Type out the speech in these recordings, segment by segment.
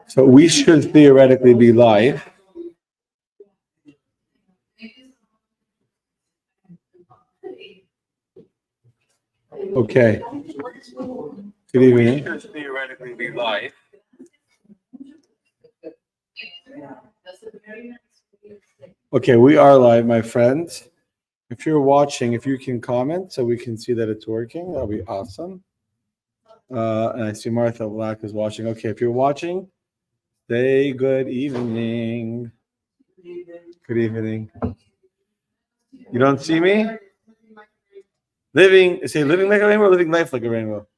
So we should theoretically be live. Okay. Good evening. We should theoretically be live. Okay, we are live, my friends. If you're watching, if you can comment so we can see that it's working, that'll be awesome. And I see Martha Black is watching. Okay, if you're watching, say good evening. Good evening. You don't see me? Say living like a rainbow, or living life like a rainbow?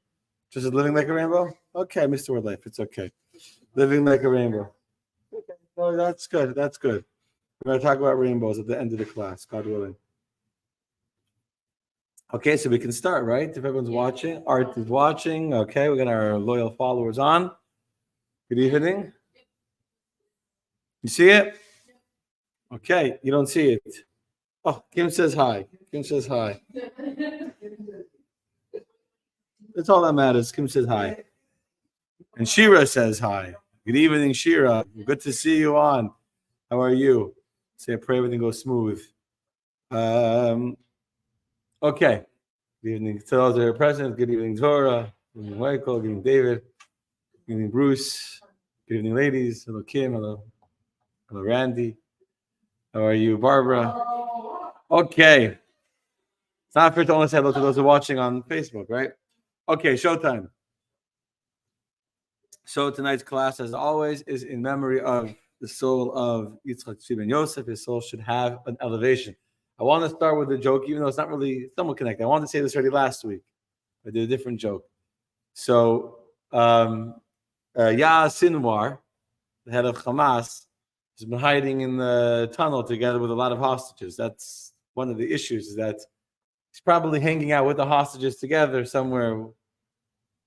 Just living like a rainbow? Okay, I missed the word life. It's okay. Living like a rainbow. Okay. Oh, that's good. That's good. We're going to talk about rainbows at the end of the class, God willing. Okay, so we can start, right? If everyone's watching, Art is watching. Okay, we got our loyal followers on. Good evening. You see it? Okay, you don't see it. Oh, Kim says hi. Kim says hi. That's all that matters. Kim says hi. And Shira says hi. Good evening, Shira. Good to see you on. How are you? Say I pray everything goes smooth. Okay. Good evening to those that are present. Good evening, Zora. Good evening, Michael. Good evening, David. Good evening, Bruce. Good evening, ladies. Hello, Kim. Hello, Randy. How are you, Barbara? Okay. It's not fair to only say hello to those who are watching on Facebook, right? Okay, showtime. So tonight's class, as always, is in memory of the soul of Yitzchak Shimon Yosef. His soul should have an elevation. I want to start with a joke, even though it's not really somewhat connected. I wanted to say this already last week. I did a different joke. So Yahya Sinwar, the head of Hamas, has been hiding in the tunnel together with a lot of hostages. That's one of the issues, is that he's probably hanging out with the hostages together somewhere.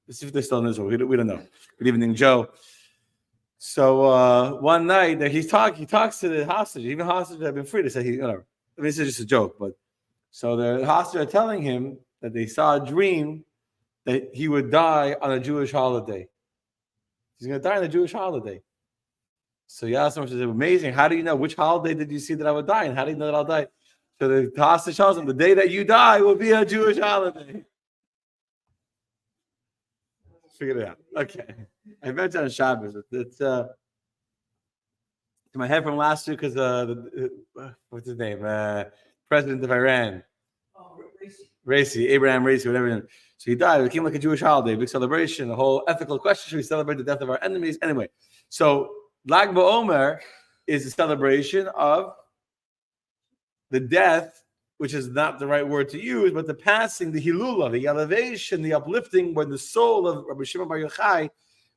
Let's see if they're still in Israel. We don't know. Good evening, Joe. So one night he talks to the hostages. Even hostages have been free to say this is just a joke, but so the hostages are telling him that they saw a dream that he would die on a Jewish holiday. He's going to die on a Jewish holiday. So Yasser says, amazing. How do you know? Which holiday did you see that I would die? And how do you know that I'll die? So the hostage tells him, the day that you die will be a Jewish holiday. Figured it out. Okay. I mentioned on Shabbos. It's in my head from last week because what's his name? President of Iran. Abraham Raisi, whatever. So he died. It became like a Jewish holiday, big celebration, a whole ethical question. Should we celebrate the death of our enemies? Anyway, so Lag BaOmer is a celebration of the death, which is not the right word to use, but the passing, the hilula, the elevation, the uplifting, when the soul of Rabbi Shimon bar Yochai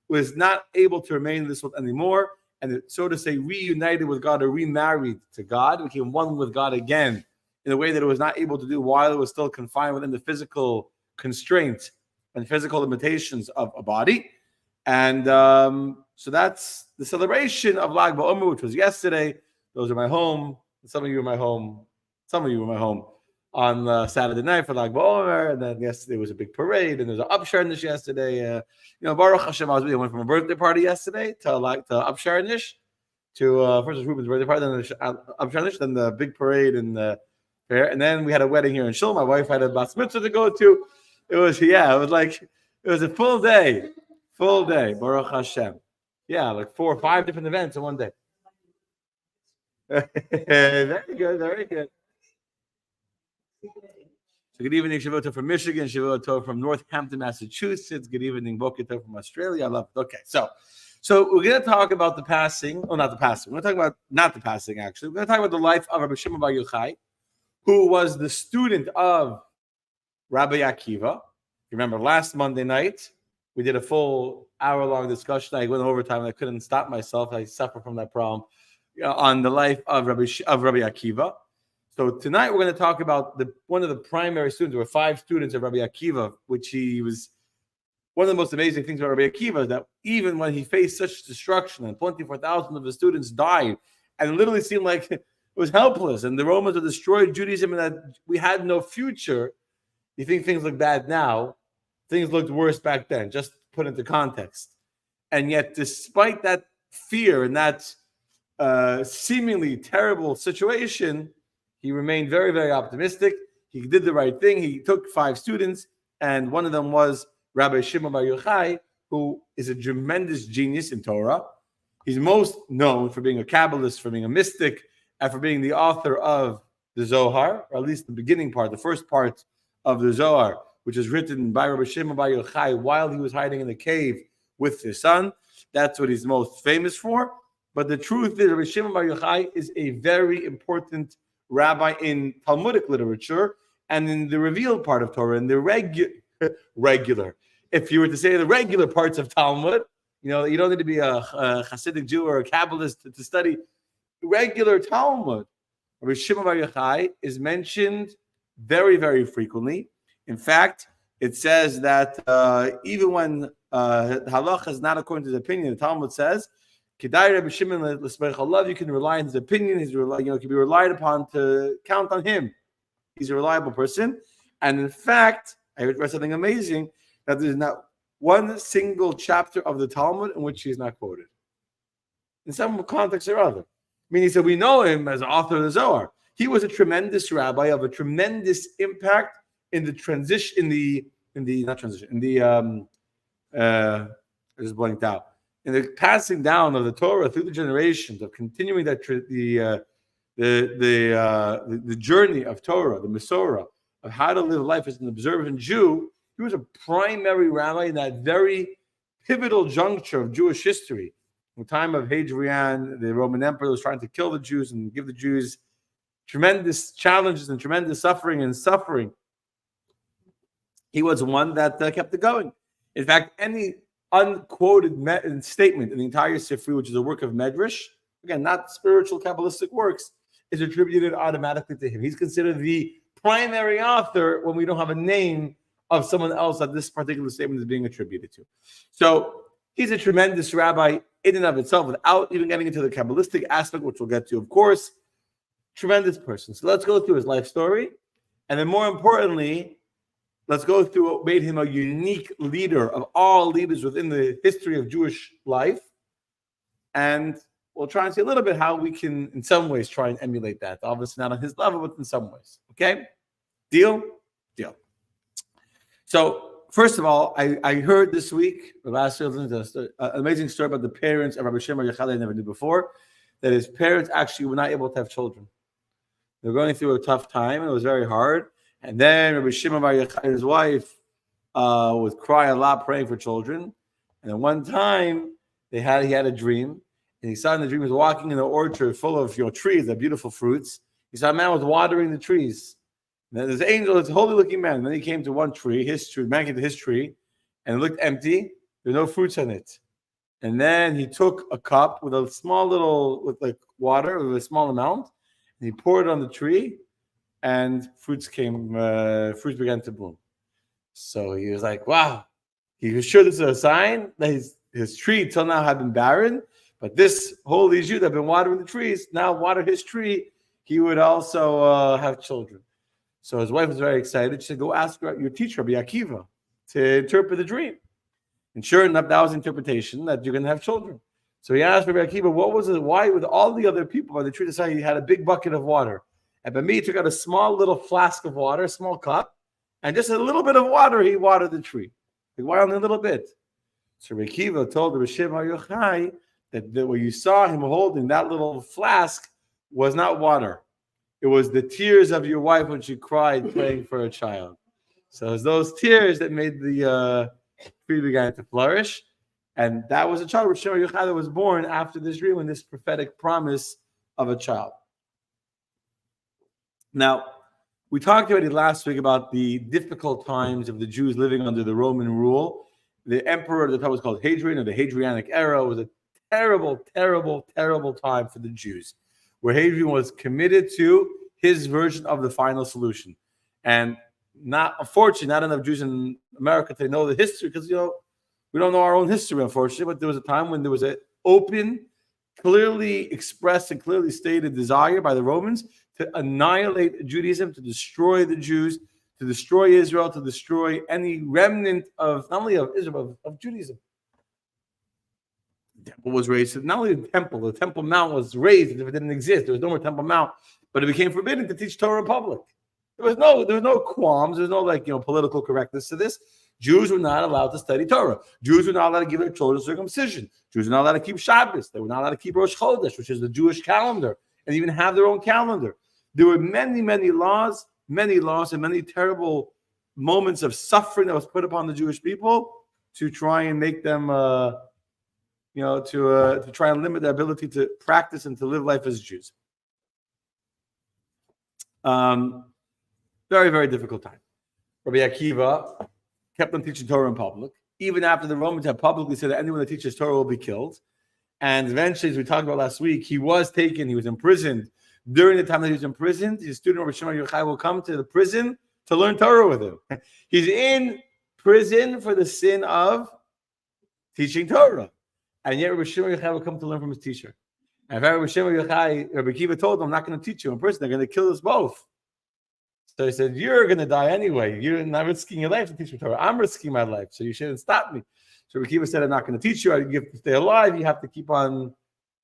was not able to remain in this world anymore, and so to say, reunited with God or remarried to God, became one with God again in a way that it was not able to do while it was still confined within the physical constraints and physical limitations of a body. And so that's the celebration of Lag BaOmer, which was yesterday. Those are my home. Some of you were my home. Some of you were my home on Saturday night for Lag BaOmer, and then yesterday was a big parade, and there's an Upsharnish yesterday. Baruch Hashem, I went from a birthday party yesterday to Upsharnish, to first was Ruben's birthday party, then the Upsharnish, then the big parade and the fair, and then we had a wedding here in Shul. My wife had a bas mitzvah to go to. It was a full day, Baruch Hashem. Yeah, like 4 or 5 different events in one day. Very good, very good. So good evening, Shavuot Tov from Michigan, Shavuot Tov from Northampton, Massachusetts. Good evening, Boker Tov from Australia. I love it. Okay, so we're going to talk about the passing. Oh, not the passing. We're going to talk about not the passing, actually. We're going to talk about the life of Rabbi Shimon bar Yochai, who was the student of Rabbi Akiva. Remember, last Monday night, we did a full hour-long discussion. I went overtime, and I couldn't stop myself. I suffer from that problem on the life of Rabbi Akiva. So tonight we're going to talk about one of the primary students. There were 5 students of Rabbi Akiva, which he was one of the most amazing things about Rabbi Akiva is that even when he faced such destruction and 24,000 of his students died, and it literally seemed like it was helpless, and the Romans had destroyed Judaism and that we had no future, you think things look bad now. Things looked worse back then, just put into context. And yet, despite that fear and that seemingly terrible situation, he remained very, very optimistic. He did the right thing. He took 5 students, and one of them was Rabbi Shimon bar Yochai, who is a tremendous genius in Torah. He's most known for being a Kabbalist, for being a mystic, and for being the author of the Zohar, or at least the beginning part, the first part of the Zohar, which is written by Rabbi Shimon bar Yochai while he was hiding in the cave with his son. That's what he's most famous for. But the truth is, Rabbi Shimon bar Yochai is a very important rabbi in Talmudic literature and in the revealed part of Torah, in the regular. If you were to say the regular parts of Talmud, you don't need to be a Hasidic Jew or a Kabbalist to study regular Talmud. Rabbi Shimon bar Yochai is mentioned very, very frequently. In fact, it says that even when halacha is not according to his opinion, the Talmud says, "Kedai Rabbi Shimon l'smech you can rely on his opinion. He's can be relied upon to count on him. He's a reliable person." And in fact, I read something amazing that there's not one single chapter of the Talmud in which he is not quoted in some context or other. Meaning, so we know him as the author of the Zohar. He was a tremendous rabbi of a tremendous impact in the transition, I just blanked out. In the passing down of the Torah through the generations, of continuing that the journey of Torah, the Masorah, of how to live life as an observant Jew. He was a primary rabbi in that very pivotal juncture of Jewish history. In the time of Hadrian, the Roman emperor was trying to kill the Jews and give the Jews tremendous challenges and tremendous suffering. He was one that kept it going. In fact, any unquoted statement in the entire Sifri, which is a work of Medrash, again, not spiritual Kabbalistic works, is attributed automatically to him. He's considered the primary author when we don't have a name of someone else that this particular statement is being attributed to. So he's a tremendous rabbi in and of itself, without even getting into the Kabbalistic aspect, which we'll get to, of course. Tremendous person. So let's go through his life story. And then more importantly, let's go through what made him a unique leader of all leaders within the history of Jewish life. And we'll try and see a little bit how we can, in some ways, try and emulate that. Obviously not on his level, but in some ways. Okay? Deal? Deal. So, first of all, I heard this week, an amazing story about the parents of Rabbi Shimon Yochai I never knew before, that his parents actually were not able to have children. They were going through a tough time, and it was very hard. And then Rabbi Shimon bar Yochai, his wife, would cry a lot praying for children. And then one time, he had a dream, and he saw in the dream he was walking in an orchard full of trees, that beautiful fruits. He saw a man was watering the trees. And then this angel, this holy-looking man. And then he came to one tree, the man came to his tree, and it looked empty. There were no fruits on it. And then he took a cup with a small little, with like water, with a small amount, and he poured it on the tree, and fruits began to bloom. So he was like, wow. He was sure this is a sign that his tree till now had been barren, but this holy Jew that had been watering the trees, now water his tree, he would also have children. So his wife was very excited. She said, go ask your teacher, Rabbi Akiva, to interpret the dream. And sure enough, that was the interpretation that you're going to have children. So he asked Rabbi Akiva, what was it? Why with all the other people by the tree decided he had a big bucket of water? And by me, he took out a small little flask of water, a small cup, and just a little bit of water, he watered the tree. Like, why only a little bit? So Rabbi Akiva told Rabbi Shimon bar Yochai that what you saw him holding, that little flask, was not water. It was the tears of your wife when she cried praying for a child. So it was those tears that made the tree began to flourish. And that was a child, Rabbi Shimon bar Yochai, that was born after this dream and this prophetic promise of a child. Now, we talked already last week about the difficult times of the Jews living under the Roman rule. The emperor at the time was called Hadrian, or the Hadrianic era. It was a terrible, terrible, terrible time for the Jews, where Hadrian was committed to his version of the final solution. And unfortunately, not enough Jews in America to know the history because we don't know our own history, unfortunately. But there was a time when there was an open, clearly expressed and clearly stated desire by the Romans to annihilate Judaism, to destroy the Jews, to destroy Israel, to destroy any remnant of not only of Israel but of Judaism. The temple was raised. Not only the Temple Mount was raised as if it didn't exist. There was no more Temple Mount, but it became forbidden to teach Torah in public. There was no qualms. There was no political correctness to this. Jews were not allowed to study Torah. Jews were not allowed to give their children circumcision. Jews were not allowed to keep Shabbos. They were not allowed to keep Rosh Chodesh, which is the Jewish calendar, and even have their own calendar. There were many laws, and many terrible moments of suffering that was put upon the Jewish people to try and make them, to try and limit their ability to practice and to live life as Jews. Very, very difficult time. Rabbi Akiva kept on teaching Torah in public, even after the Romans had publicly said that anyone that teaches Torah will be killed. And eventually, as we talked about last week, he was imprisoned. During the time that he was imprisoned, his student Rabbi Shimon Yochai will come to the prison to learn Torah with him. He's in prison for the sin of teaching Torah. And yet Rabbi Shimon Yochai will come to learn from his teacher. And if Rabbi Shimon Yochai, Rabbi Akiva told him, I'm not going to teach you in prison. They're going to kill us both. So he said, you're going to die anyway. You're not risking your life to teach me Torah. I'm risking my life, so you shouldn't stop me. So Rabbi Akiva said, I'm not going to teach you. You have to stay alive. You have to keep on,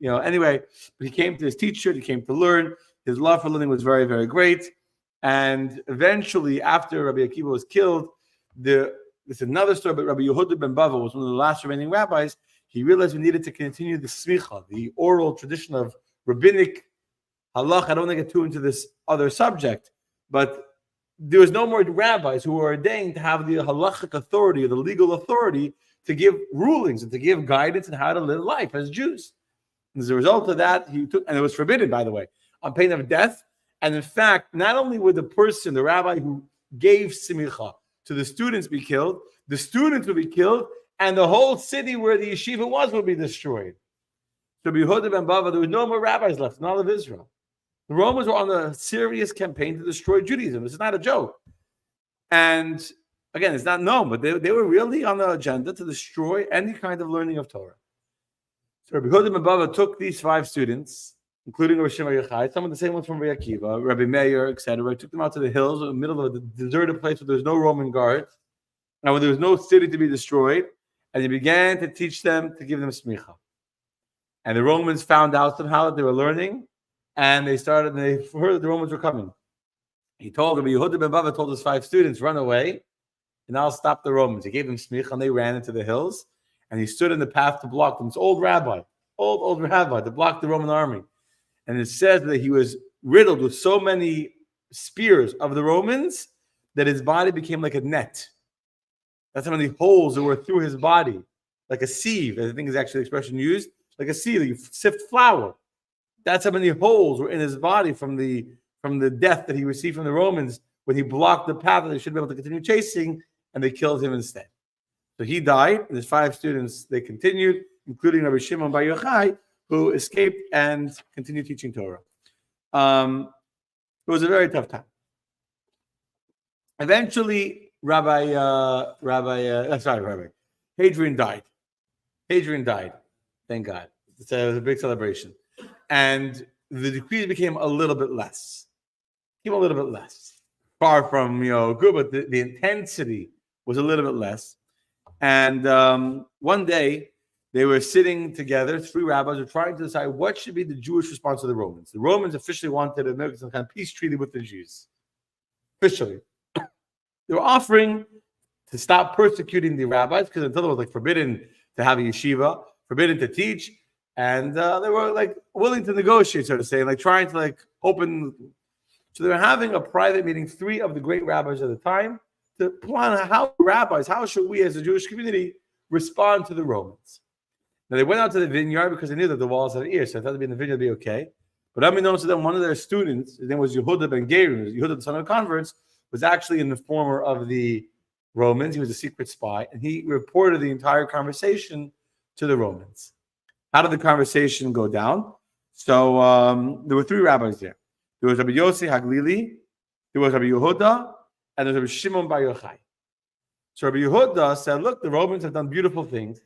anyway. But he came to his teacher. He came to learn. His love for learning was very, very great. And eventually, after Rabbi Akiva was killed, there's another story, but Rabbi Yehuda ben Bava was one of the last remaining rabbis. He realized we needed to continue the smicha, the oral tradition of rabbinic halach. I don't want to get too into this other subject, but there was no more rabbis who were ordained to have the halachic authority or the legal authority to give rulings and to give guidance on how to live life as Jews. And as a result of that, and it was forbidden, by the way, on pain of death. And in fact, not only would the rabbi who gave smicha to the students be killed, the students would be killed, and the whole city where the yeshiva was would be destroyed. So Yehuda ben Bava, there were no more rabbis left in all of Israel. The Romans were on a serious campaign to destroy Judaism. This is not a joke. And again, it's not known, but they were really on the agenda to destroy any kind of learning of Torah. So Yehuda ben Bava took these 5 students, including Rabbi Shimon Yochai, some of the same ones from Rabbi Akiva, Rabbi Meir, etc. Took them out to the hills in the middle of a deserted place where there was no Roman guards, and where there was no city to be destroyed. And he began to teach them, to give them smicha. And the Romans found out somehow that they were learning, and they heard that the Romans were coming. He told Rabbi Yehuda ben Bava told his 5 students, run away, and I'll stop the Romans. He gave them smicha, and they ran into the hills, and he stood in the path to block them. This old rabbi, to block the Roman army. And it says that he was riddled with so many spears of the Romans that his body became like a net. That's how many holes there were through his body, like a sieve. I think is actually the expression used, like a sieve. You sift flour. That's how many holes were in his body from the death that he received from the Romans when he blocked the path that they should be able to continue chasing, and they killed him instead. So he died, and his 5 students, they continued, including Rabbi Shimon bar Yochai, who escaped and continued teaching Torah. It was a very tough time. Eventually, Hadrian died. Thank God. It was a big celebration. And the decrees became a little bit less. Far from, good, but the intensity was a little bit less. And one day, they were sitting together, 3 rabbis were trying to decide what should be the Jewish response to the Romans. The Romans officially wanted to make some kind of peace treaty with the Jews. Officially. They were offering to stop persecuting the rabbis because until it was forbidden to have a yeshiva, forbidden to teach, and they were willing to negotiate, so to say, trying to open. So they were having a private meeting, 3 of the great rabbis at the time, to plan how should we as a Jewish community respond to the Romans. Now they went out to the vineyard because they knew that the walls had ears, so they thought to be in the vineyard would be okay. But unbeknownst to them, one of their students, his name was Yehuda ben Gerim, Yehuda the son of converts, was actually an informer of the Romans. He was a secret spy, and he reported the entire conversation to the Romans. How did the conversation go down? So there were 3 rabbis there. There was Rabbi Yossi Haglili, there was Rabbi Yehuda, and there's Rabbi Shimon bar Yochai. So Rabbi Yehuda said, look, the Romans have done beautiful things.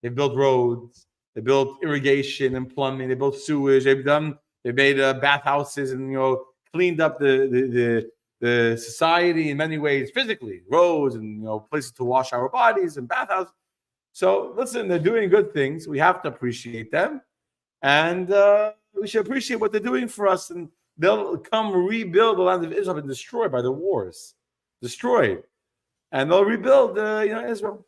They built roads, they built irrigation and plumbing, they built sewage, they made bathhouses and cleaned up the society in many ways physically, roads and places to wash our bodies and bathhouses. So listen, they're doing good things. We have to appreciate them, and we should appreciate what they're doing for us. And they'll come rebuild the land of Israel been destroyed by the wars, destroyed, and they'll rebuild Israel.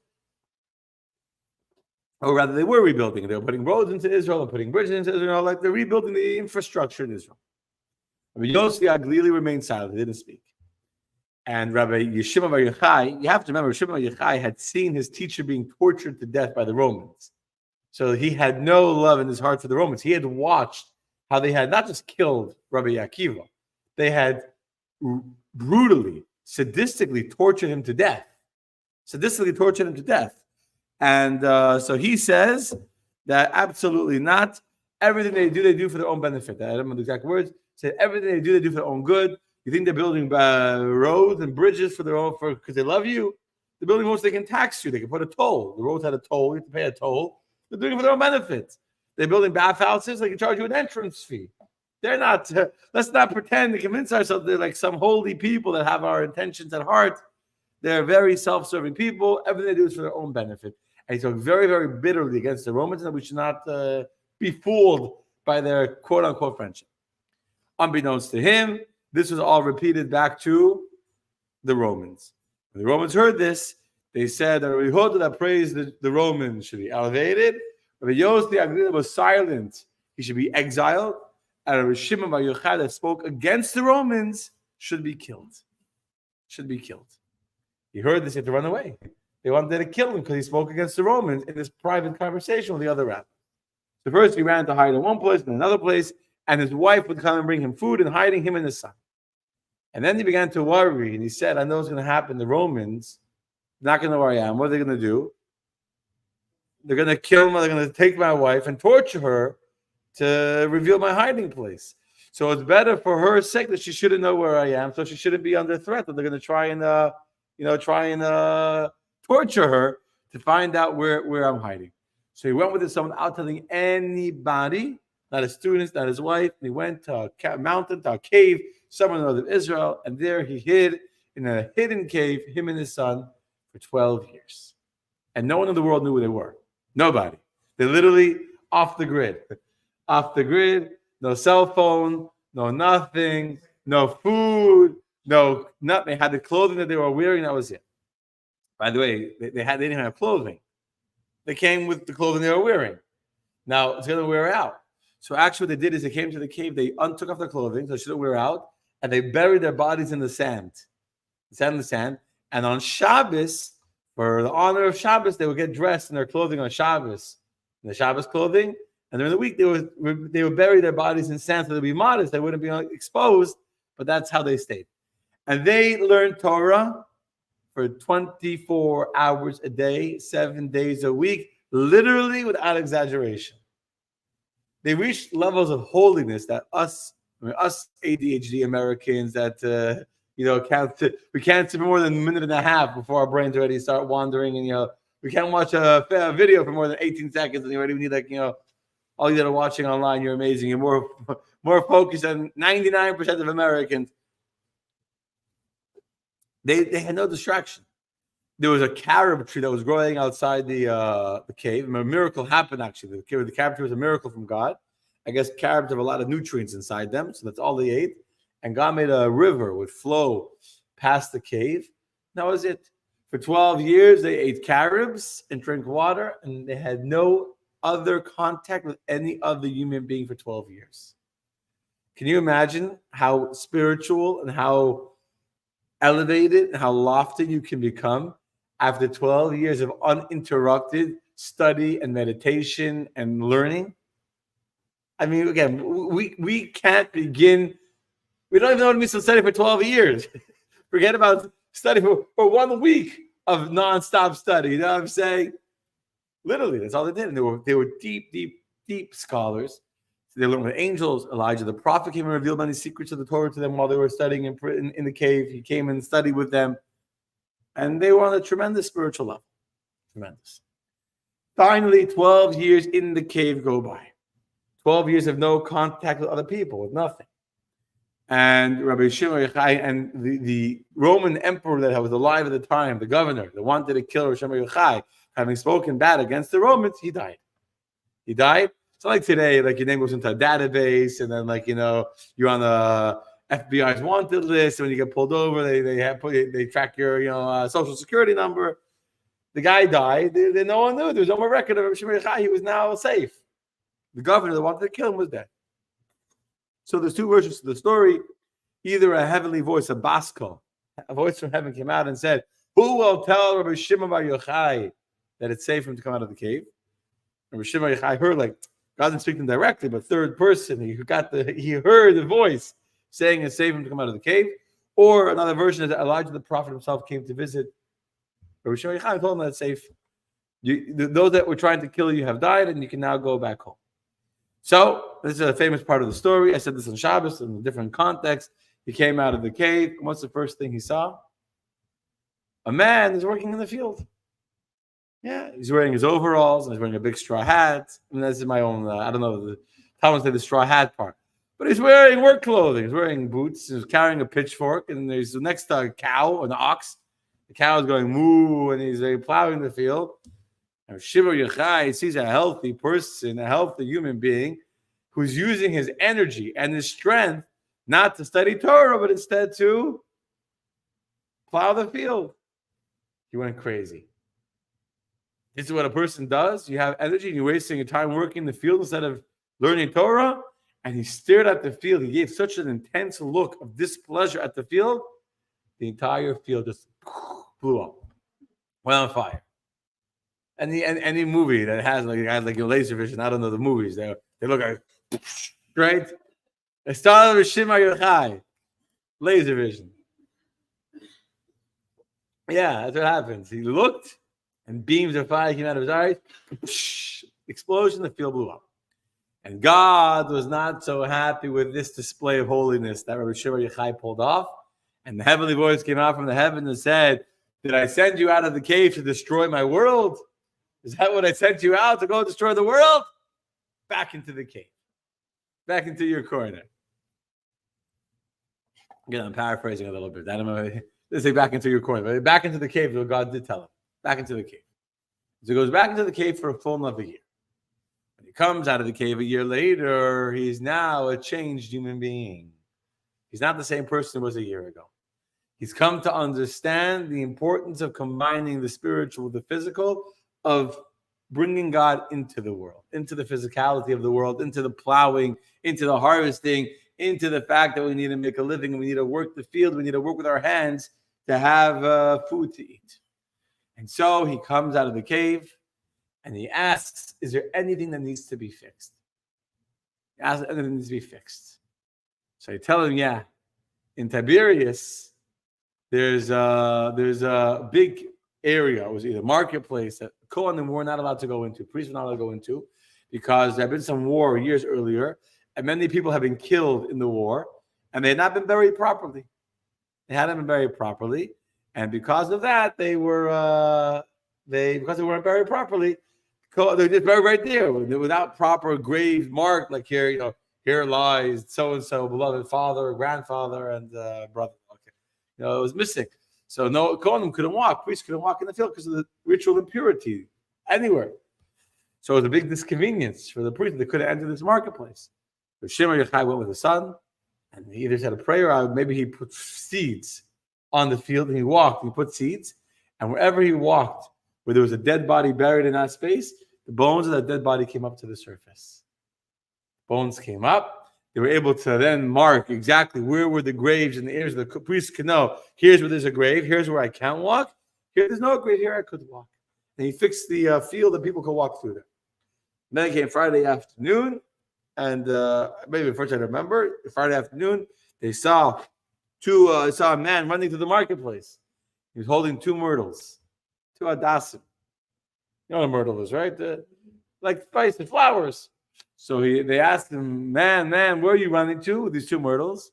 Or rather, they were rebuilding. They were putting roads into Israel and putting bridges into Israel. Like they're rebuilding the infrastructure in Israel. Rabbi Yossi Aglili remained silent. He didn't speak. And Rabbi Shimon bar Yochai, you have to remember, Shimon bar Yochai had seen his teacher being tortured to death by the Romans. So he had no love in his heart for the Romans. He had watched how they had not just killed Rabbi Akiva, they had brutally, sadistically tortured him to death. And so he says that absolutely not. Everything they do for their own benefit. I don't know the exact words. Said everything they do for their own good. You think they're building roads and bridges for their own, because they love you? They're building roads. They can tax you. They can put a toll. The roads had a toll. You have to pay a toll. They're doing it for their own benefit. They're building bathhouses. They can charge you an entrance fee. They're not. Let's not pretend to convince ourselves they're like some holy people that have our intentions at heart. They're very self-serving people. Everything they do is for their own benefit. And he spoke very, very bitterly against the Romans, and we should not be fooled by their quote-unquote friendship. Unbeknownst to him, this was all repeated back to the Romans. When the Romans heard this, they said that Rabbi Yehuda that praised the Romans should be elevated. Rabbi Yossi Aglili was silent. He should be exiled. And Rabbi Shimon bar Yochai that spoke against the Romans should be killed. He heard this, he had to run away. They wanted to kill him because he spoke against the Romans in this private conversation with the other rabbis. So first he ran to hide in one place and another place, and his wife would come and bring him food and hiding him and his son. And then he began to worry, and he said, I know what's going to happen. The Romans, not going to know where I am. What are they going to do? They're going to kill me. They're going to take my wife and torture her to reveal my hiding place. So it's better for her sake that she shouldn't know where I am, so she shouldn't be under threat that they're going to try and torture her to find out where I'm hiding. So he went with his son without telling anybody, not his students, not his wife. And he went to a mountain, to a cave, somewhere in the north of Israel, and there he hid in a hidden cave, him and his son, for 12 years. And no one in the world knew who they were. Nobody. They're literally off the grid. Off the grid, no cell phone, no nothing, no food, no nothing. They had the clothing that they were wearing, that was it. By the way, they didn't have clothing. They came with the clothing they were wearing. Now it's going to wear out. So actually what they did is they came to the cave, they took off their clothing so it shouldn't wear out, and they buried their bodies in the sand. And on Shabbos, for the honor of Shabbos, they would get dressed in their clothing on Shabbos, in the Shabbos clothing. And during the week, they would bury their bodies in sand so they'd be modest. They wouldn't be exposed, but that's how they stayed. And they learned Torah for 24 hours a day, 7 days a week, literally without exaggeration. They reached levels of holiness that us ADHD Americans that we can't sit for more than a minute and a half before our brains already start wandering, and we can't watch a video for more than 18 seconds, and you already need all you that are watching online, you're amazing. You're more focused than 99% of Americans. They had no distraction. There was a carob tree that was growing outside the cave. And a miracle happened, actually. The carob tree was a miracle from God. I guess carobs have a lot of nutrients inside them, so that's all they ate. And God made a river would flow past the cave. That was it. For 12 years, they ate carobs and drank water, and they had no other contact with any other human being for 12 years. Can you imagine how spiritual and how elevated and how lofty you can become after 12 years of uninterrupted study and meditation and learning? I mean, again, we can't begin. We don't even know what it means to study for 12 years. Forget about study for 1 week of nonstop study. You know what I'm saying? Literally, that's all they did. And they were deep, deep, deep scholars. They learned with angels. Elijah the prophet came and revealed many secrets of the Torah to them while they were studying in the cave. He came and studied with them. And they were on a tremendous spiritual level. Tremendous. Finally, 12 years in the cave go by. 12 years of no contact with other people, with nothing. And Rabbi Shimon Yochai and the Roman emperor that was alive at the time, the governor that wanted to kill Rabbi Shimon Yochai, having spoken bad against the Romans, he died. He died. It's not like today, like your name goes into a database, and then you're on the FBI's wanted list. And when you get pulled over, they track your social security number. The guy died. No one knew. There was no more record of Rabbi Shimon Yochai. He was now safe. The governor that wanted to kill him was dead. So there's two versions to the story. Either a heavenly voice, a baskal, a voice from heaven came out and said, "Who will tell Rabbi Shimon Bar Yochai that it's safe for him to come out of the cave?" Rabbi Shimon Bar Yochai heard, God didn't speak to him directly, but third person. He heard the voice saying it's safe for him to come out of the cave. Or another version is that Elijah the prophet himself came to visit Rabbi Shimon Bar Yochai and told him that it's safe. Those that were trying to kill you have died, and you can now go back home. So this is a famous part of the story. I said this on Shabbos in a different context. He came out of the cave. What's the first thing he saw? A man is working in the field. Yeah, he's wearing his overalls and he's wearing a big straw hat. And this is my own, I don't know, how to say the straw hat part. But he's wearing work clothing. He's wearing boots. He's carrying a pitchfork. And there's next to a cow, an ox. The cow is going moo, and he's plowing the field. And Shimon Yochai sees a healthy person, a healthy human being, who's using his energy and his strength not to study Torah, but instead to plow the field. He went crazy. This is what a person does. You have energy and you're wasting your time working in the field instead of learning Torah. And he stared at the field. He gave such an intense look of displeasure at the field. The entire field just blew up, went on fire. Any movie that has your laser vision, I don't know the movies. They look like right. It started with Shimon Yochai, laser vision. Yeah, that's what happens. He looked, and beams of fire came out of his eyes. Explosion, the field blew up. And God was not so happy with this display of holiness that Rabbi Shimon Yochai pulled off. And the heavenly voice came out from the heaven and said, "Did I send you out of the cave to destroy my world? Is that what I sent you out, to go destroy the world? Back into the cave. Back into your corner." Again, I'm paraphrasing a little bit. I don't know. Let's say back into your corner. But back into the cave, what God did tell him. Back into the cave. So he goes back into the cave for a full another year. When he comes out of the cave a year later, he's now a changed human being. He's not the same person he was a year ago. He's come to understand the importance of combining the spiritual with the physical, of bringing God into the world, into the physicality of the world, into the plowing, into the harvesting, into the fact that we need to make a living, and we need to work the field, we need to work with our hands to have food to eat. And so he comes out of the cave and he asks, is there anything that needs to be fixed? He asks, anything needs to be fixed. So I tell him, yeah, in Tiberias, there's a big area. It was either marketplace that Kohanim were not allowed to go into, priests were not allowed to go into, because there had been some war years earlier, and many people have been killed in the war, and they had not been buried properly. They hadn't been buried properly, and because of that, because they weren't buried properly, they're just buried right there without proper grave mark, like here, here lies so and so, beloved father, grandfather, and brother. Okay, it was missing. So no Kohanim couldn't walk, priests couldn't walk in the field because of the ritual impurity anywhere. So it was a big disconvenience for the priests. They couldn't enter this marketplace. So Shimon Yochai went with his son, and he either said a prayer, or maybe he put seeds on the field, and he walked, and he put seeds, and wherever he walked, where there was a dead body buried in that space, the bones of that dead body came up to the surface. Bones came up. They were able to then mark exactly where were the graves in the areas. The priests could know, here's where there's a grave, here's where I can't walk, here there's no grave, here I could walk. And he fixed the field and people could walk through there. And then it came Friday afternoon, and maybe first I remember, Friday afternoon, they saw a man running to the marketplace. He was holding two myrtles, two hadassim. You know what a myrtle is, right? Like spice and flowers. So they asked him, man, where are you running to with these two myrtles?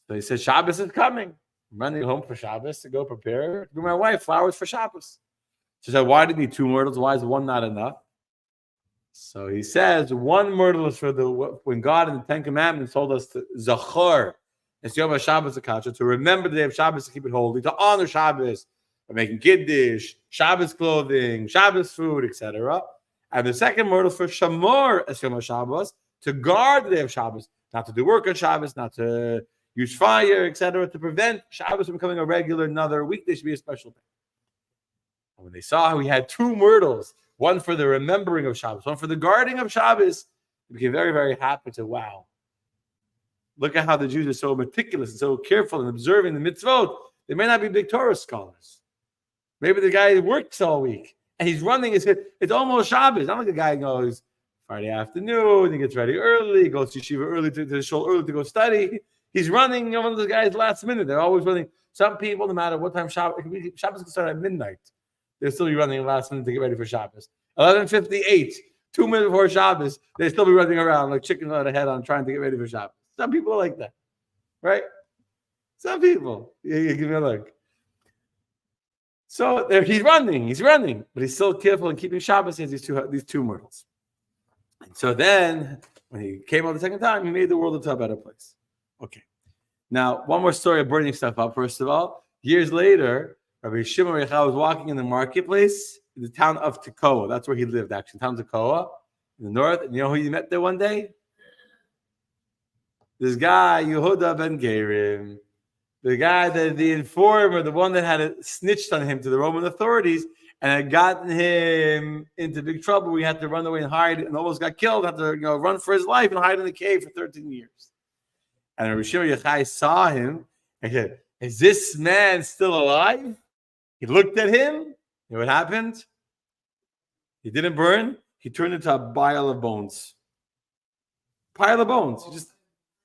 So he said, Shabbos is coming. I'm running home for Shabbos to go prepare to my wife flowers for Shabbos. She said, why do you need two myrtles? Why is one not enough? So he says, one myrtle is for when God in the Ten Commandments told us to Zachor, it's Yom HaShabbos Akasha, to remember the day of Shabbos, to keep it holy, to honor Shabbos by making Kiddush, Shabbos clothing, Shabbos food, etc. And the second myrtle for Shamor, es Yom HaShabbos, to guard the day of Shabbos, not to do work on Shabbos, not to use fire, etc., to prevent Shabbos from becoming a regular, another weekday should be a special day. And when they saw how he had two myrtles, one for the remembering of Shabbos, one for the guarding of Shabbos, they became very, very happy to, wow, look at how the Jews are so meticulous and so careful in observing the mitzvot. They may not be big Torah scholars. Maybe the guy works all week and he's running. It's almost Shabbos. Not like the guy goes Friday afternoon, he gets ready early, goes to yeshiva early to the shul early to go study. He's running, one of those guys last minute. They're always running. Some people, no matter what time Shabbos can start at midnight. They'll still be running last minute to get ready for Shabbos. 11:58, 2 minutes before Shabbos, they'll still be running around like chickens without a head on trying to get ready for Shabbos. Some people are like that, right? Some people. You give me a look. So he's running, but he's still careful in keeping Shabbos. He has these two myrtles. And so then, when he came out the second time, he made the world into a better place. Okay. Now, one more story of burning stuff up. First of all, years later, Rabbi Shimon Yochai was walking in the marketplace in the town of Tekoa. That's where he lived, actually, town of Tekoa in the north. And you know who he met there one day? This guy, Yehuda ben Gerim, the guy that the informer, the one that had snitched on him to the Roman authorities and had gotten him into big trouble. We had to run away and hide and almost got killed, had to run for his life and hide in the cave for 13 years. And Rabbi Shimon Yochai saw him and said, is this man still alive? He looked at him. You know what happened? He didn't burn. He turned into a pile of bones. Pile of bones.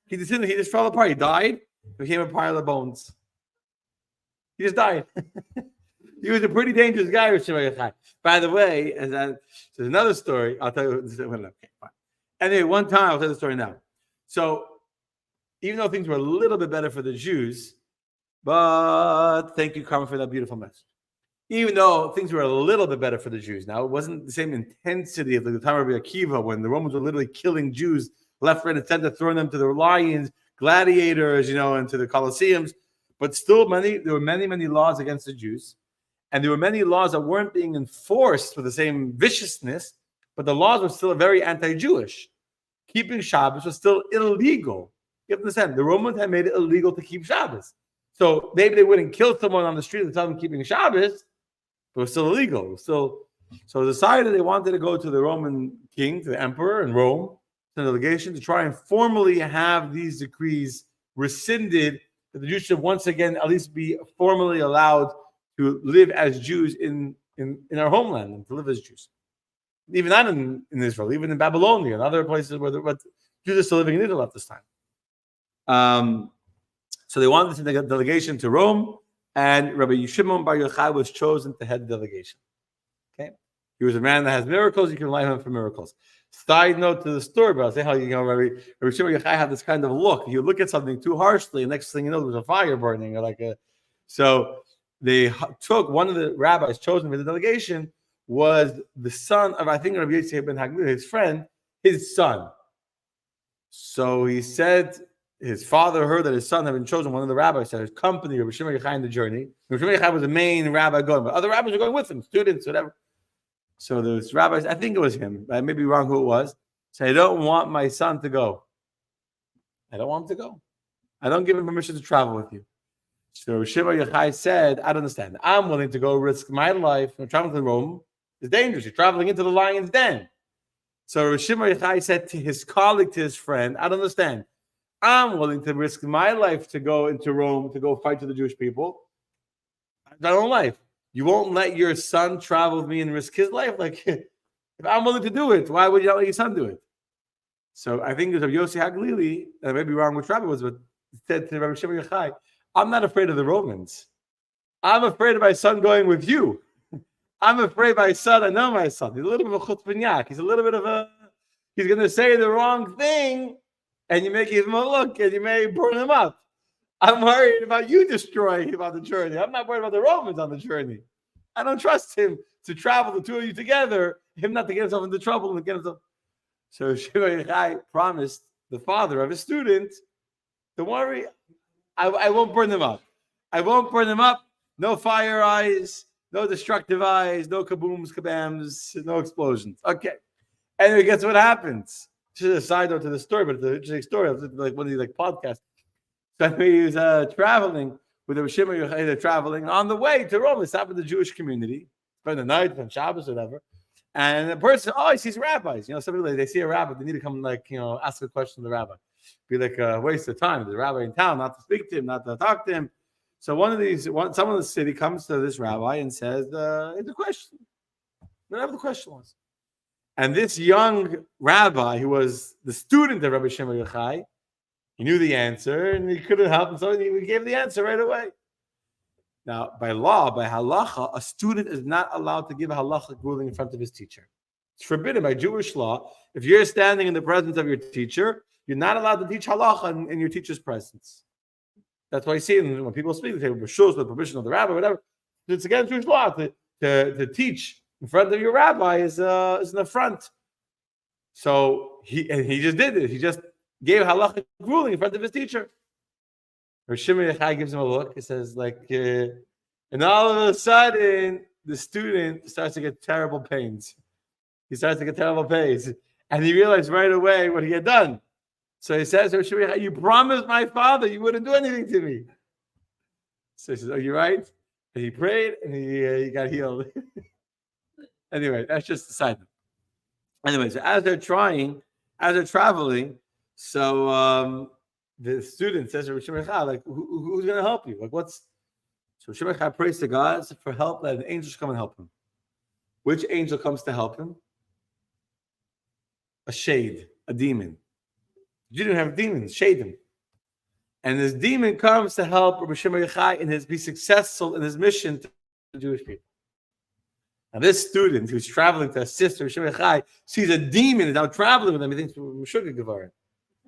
He just fell apart. He died. Became a pile of bones. He just died. He was a pretty dangerous guy, Shimon Yochai. By the way, there's another story. I'll tell you. Okay, fine. Anyway, one time, I'll tell you the story now. So, even though things were a little bit better for the Jews, but thank you, Carmen, for that beautiful message. Even though things were a little bit better for the Jews now, it wasn't the same intensity of the time of Rabbi Akiva when the Romans were literally killing Jews left, right, and center, throwing them to the lions, gladiators, and to the Colosseums. But still, there were many laws against the Jews. And there were many laws that weren't being enforced with the same viciousness, but the laws were still very anti-Jewish. Keeping Shabbos was still illegal. You have to understand, the Romans had made it illegal to keep Shabbos. So maybe they wouldn't kill someone on the street and tell them keeping Shabbos, but it was still illegal. So decided they wanted to go to the Roman king, to the emperor in Rome, to a delegation to try and formally have these decrees rescinded, that the Jews should once again at least be formally allowed to live as Jews in our homeland and to live as Jews. Even not in Israel, even in Babylonia and other places where Jews are still living in Israel at this time. So they wanted to take a delegation to Rome, and Rabbi Shimon Bar Yochai was chosen to head the delegation. Okay, he was a man that has miracles. You can rely on him for miracles. Side note to the story, but I'll say how Rabbi Shimon Yochai had this kind of look. You look at something too harshly, and next thing you know, there was a fire burning, So they took one of the rabbis chosen for the delegation was the son of, I think, Rabbi Yochai ben Hagmir, his friend, his son. So he said, his father heard that his son had been chosen. One of the rabbis said, his company, Rabbi Shimon Yochai, in the journey. Rabbi Shimon Yochai was the main rabbi going, but other rabbis were going with him, students, whatever. So those rabbis, I think it was him, I may be wrong who it was, said, I don't want my son to go. I don't want him to go. I don't give him permission to travel with you. So Rabbi Shimon Yochai said, I don't understand. I'm willing to go risk my life. Traveling to Rome is dangerous. You're traveling into the lion's den. So Rabbi Shimon Yochai said to his colleague, to his friend, I don't understand. I'm willing to risk my life to go into Rome, to go fight to the Jewish people. My own life. You won't let your son travel with me and risk his life? Like, if I'm willing to do it, why would you not let your son do it? So I think there's a Yossi Haglili, and I may be wrong which rabbi was, but said to Rabbi Shimon Yochai, I'm not afraid of the Romans. I'm afraid of my son going with you. I'm afraid of my son. I know my son. He's a little bit of a chutzpahniak. He's a little bit of a, he's going to say the wrong thing, and you make him look, and you may burn him up. I'm worried about you destroying him on the journey. I'm not worried about the Romans on the journey. I don't trust him to travel, the two of you together, him not to get himself into trouble and get himself. So Shimon Yochai promised the father of his student, don't worry, I won't burn them up. I won't burn them up. No fire eyes, no destructive eyes, no kabooms, kabams, no explosions. Okay. Anyway, guess what happens? Just a side note to the story, but it's an interesting story. It's like one of these podcasts. So he was traveling with the Shimon Yochai. They're traveling on the way to Rome. They stop in the Jewish community, spend the night on Shabbos or whatever. And the person, he sees rabbis. Some people, they see a rabbi, they need to come, ask a question to the rabbi. Be like a waste of time. There's a rabbi in town, not to speak to him, not to talk to him. So someone in the city comes to this rabbi and says, it's a question. Whatever the question was. And this young rabbi, who was the student of Rabbi Shimon Yochai, he knew the answer and he couldn't help him, so he gave the answer right away. Now, by law, by halacha, a student is not allowed to give a halachic ruling in front of his teacher. It's forbidden by Jewish law. If you're standing in the presence of your teacher, you're not allowed to teach halacha in your teacher's presence. That's why you see when people speak, they say, with the permission of the rabbi, whatever. It's against Jewish law to teach in front of your rabbi is an affront. So he just did it. He just gave halachic ruling in front of his teacher. Shimon Yochai gives him a look. He says, and all of a sudden, the student starts to get terrible pains. He starts to get terrible pains. And he realized right away what he had done. So he says, Shimon Yochai, you promised my father you wouldn't do anything to me. So he says, you're right. And he prayed and he got healed. Anyway, that's just the side note. Anyway, so as they're traveling, so the student says to Shimon Yochai, who's going to help you? So Shimon Yochai prays to God for help, that an angel should come and help him. Which angel comes to help him? A shade, a demon. You didn't have demons, shade him. And this demon comes to help Rabbi Shimon Yochai and be successful in his mission to the Jewish people. Now, this student who's traveling to assist Rabbi Shimon Yochai sees a demon is out traveling with him. He thinks, Sugar Gevara,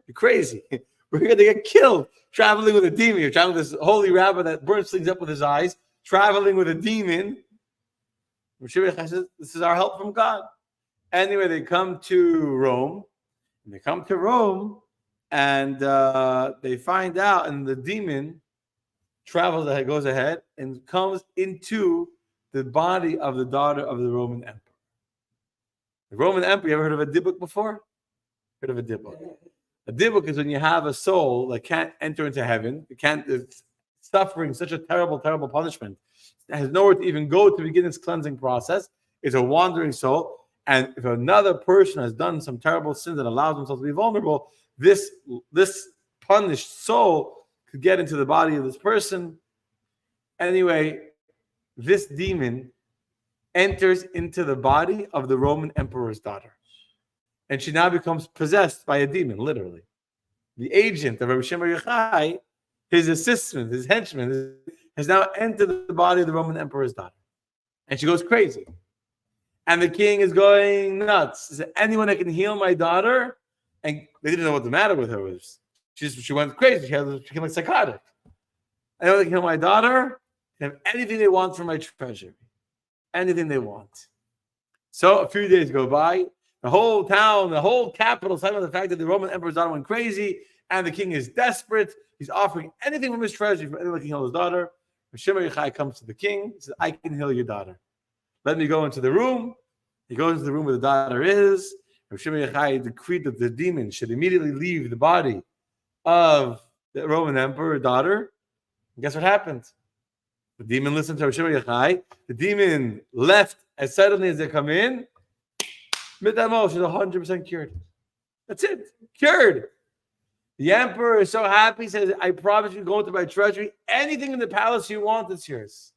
you're crazy. We're going to get killed traveling with a demon. You're traveling with this holy rabbi that burns things up with his eyes, traveling with a demon. Rabbi Shimon Yochai says, this is our help from God. Anyway, they come to Rome. And they find out, and the demon goes ahead and comes into the body of the daughter of the Roman emperor. The Roman emperor, you ever heard of a dibuk before? Heard of a dibuk? A dibuk is when you have a soul that can't enter into heaven, it's suffering such a terrible, terrible punishment, it has nowhere to even go to begin its cleansing process. It's a wandering soul. And if another person has done some terrible sin that allows himself to be vulnerable, this punished soul could get into the body of this person. Anyway, this demon enters into the body of the Roman emperor's daughter. And she now becomes possessed by a demon, literally. The agent of Rabbi Shimon Yochai, his assistant, his henchman, has now entered the body of the Roman emperor's daughter. And she goes crazy. And the king is going nuts. Is there anyone that can heal my daughter? And they didn't know what the matter with her was. She went crazy. She became like psychotic. Anyone that can heal my daughter can have anything they want from my treasury. Anything they want. So a few days go by. The whole town, the whole capital, is talking about the fact that the Roman emperor's daughter went crazy, and the king is desperate. He's offering anything from his treasury for anyone that can heal his daughter. Shimon Yochai comes to the king. He says, I can heal your daughter. Let me go into the room. He goes into the room where the daughter is. Shimon Yochai decreed that the demon should immediately leave the body of the Roman emperor daughter. And guess what happened? The demon listened to Shimon Yochai. The demon left as suddenly as they come in. Midamo, she's 100% cured. That's it. Cured. The emperor is so happy. He says, I promise you, go into my treasury. Anything in the palace you want, it's yours.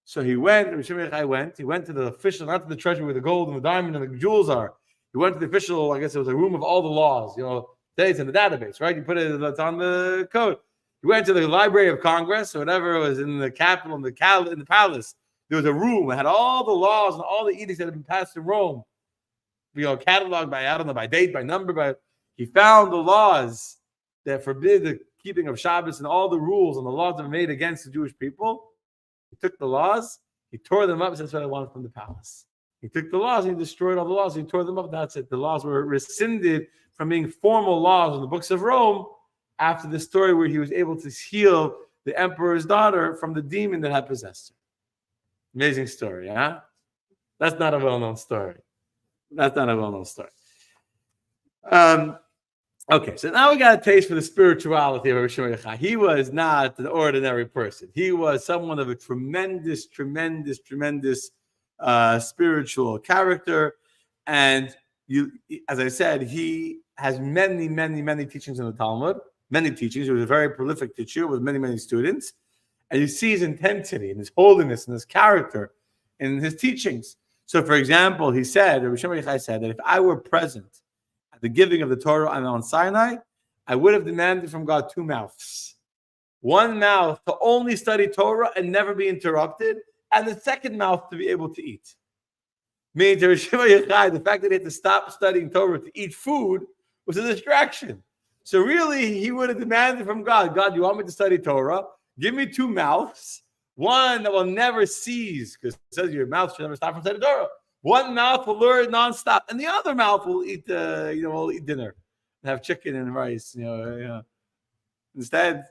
So he went, Shimon Yochai went. He went to the official, not to the treasury where the gold and the diamond and the jewels are. He went to the official, I guess it was a room of all the laws. Today it's in the database, right? You put it, it's on the code. He went to the Library of Congress or whatever was in the capital, in the palace. There was a room that had all the laws and all the edicts that had been passed in Rome cataloged by, I don't know, by date, by number, he found the laws that forbid the keeping of Shabbos and all the rules and the laws that were made against the Jewish people. He took the laws, he tore them up, and that's what I wanted from the palace. He took the laws and he destroyed all the laws. He tore them up. That's it. The laws were rescinded from being formal laws in the books of Rome after the story where he was able to heal the emperor's daughter from the demon that had possessed her. Amazing story, huh? That's not a well-known story. Okay, so now we got a taste for the spirituality of Rabbi Shimon Yochai. He was not an ordinary person. He was someone of a tremendous spiritual character. And as I said, he has many teachings in the Talmud, many teachings. He was a very prolific teacher with many students. And you see his intensity and his holiness and his character in his teachings. So, for example, Rabbi Shimon Yochai said that if I were present at the giving of the Torah on Mount Sinai, I would have demanded from God 2 mouths. 1 mouth to only study Torah and never be interrupted, and the second mouth to be able to eat. Meaning to Rabbi Shimon Yochai, the fact that he had to stop studying Torah to eat food was a distraction. So really, he would have demanded from God, you want me to study Torah? Give me 2 mouths. One that will never cease, because it says your mouth should never stop from studying Torah. 1 mouth will learn nonstop, and the other mouth will eat, will eat dinner and have chicken and rice. Instead,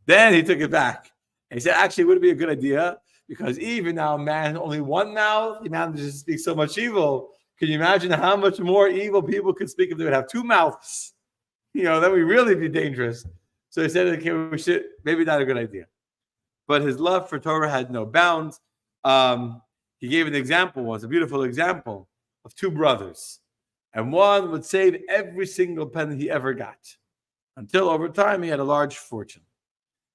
then he took it back. And he said, actually, it would be a good idea because even now, man, only 1 mouth, he manages to speak so much evil. Can you imagine how much more evil people could speak if they would have 2 mouths? That would really be dangerous. So he said, okay, maybe not a good idea. But his love for Torah had no bounds. He gave an example, was a beautiful example of 2 brothers. And one would save every single penny he ever got until over time he had a large fortune.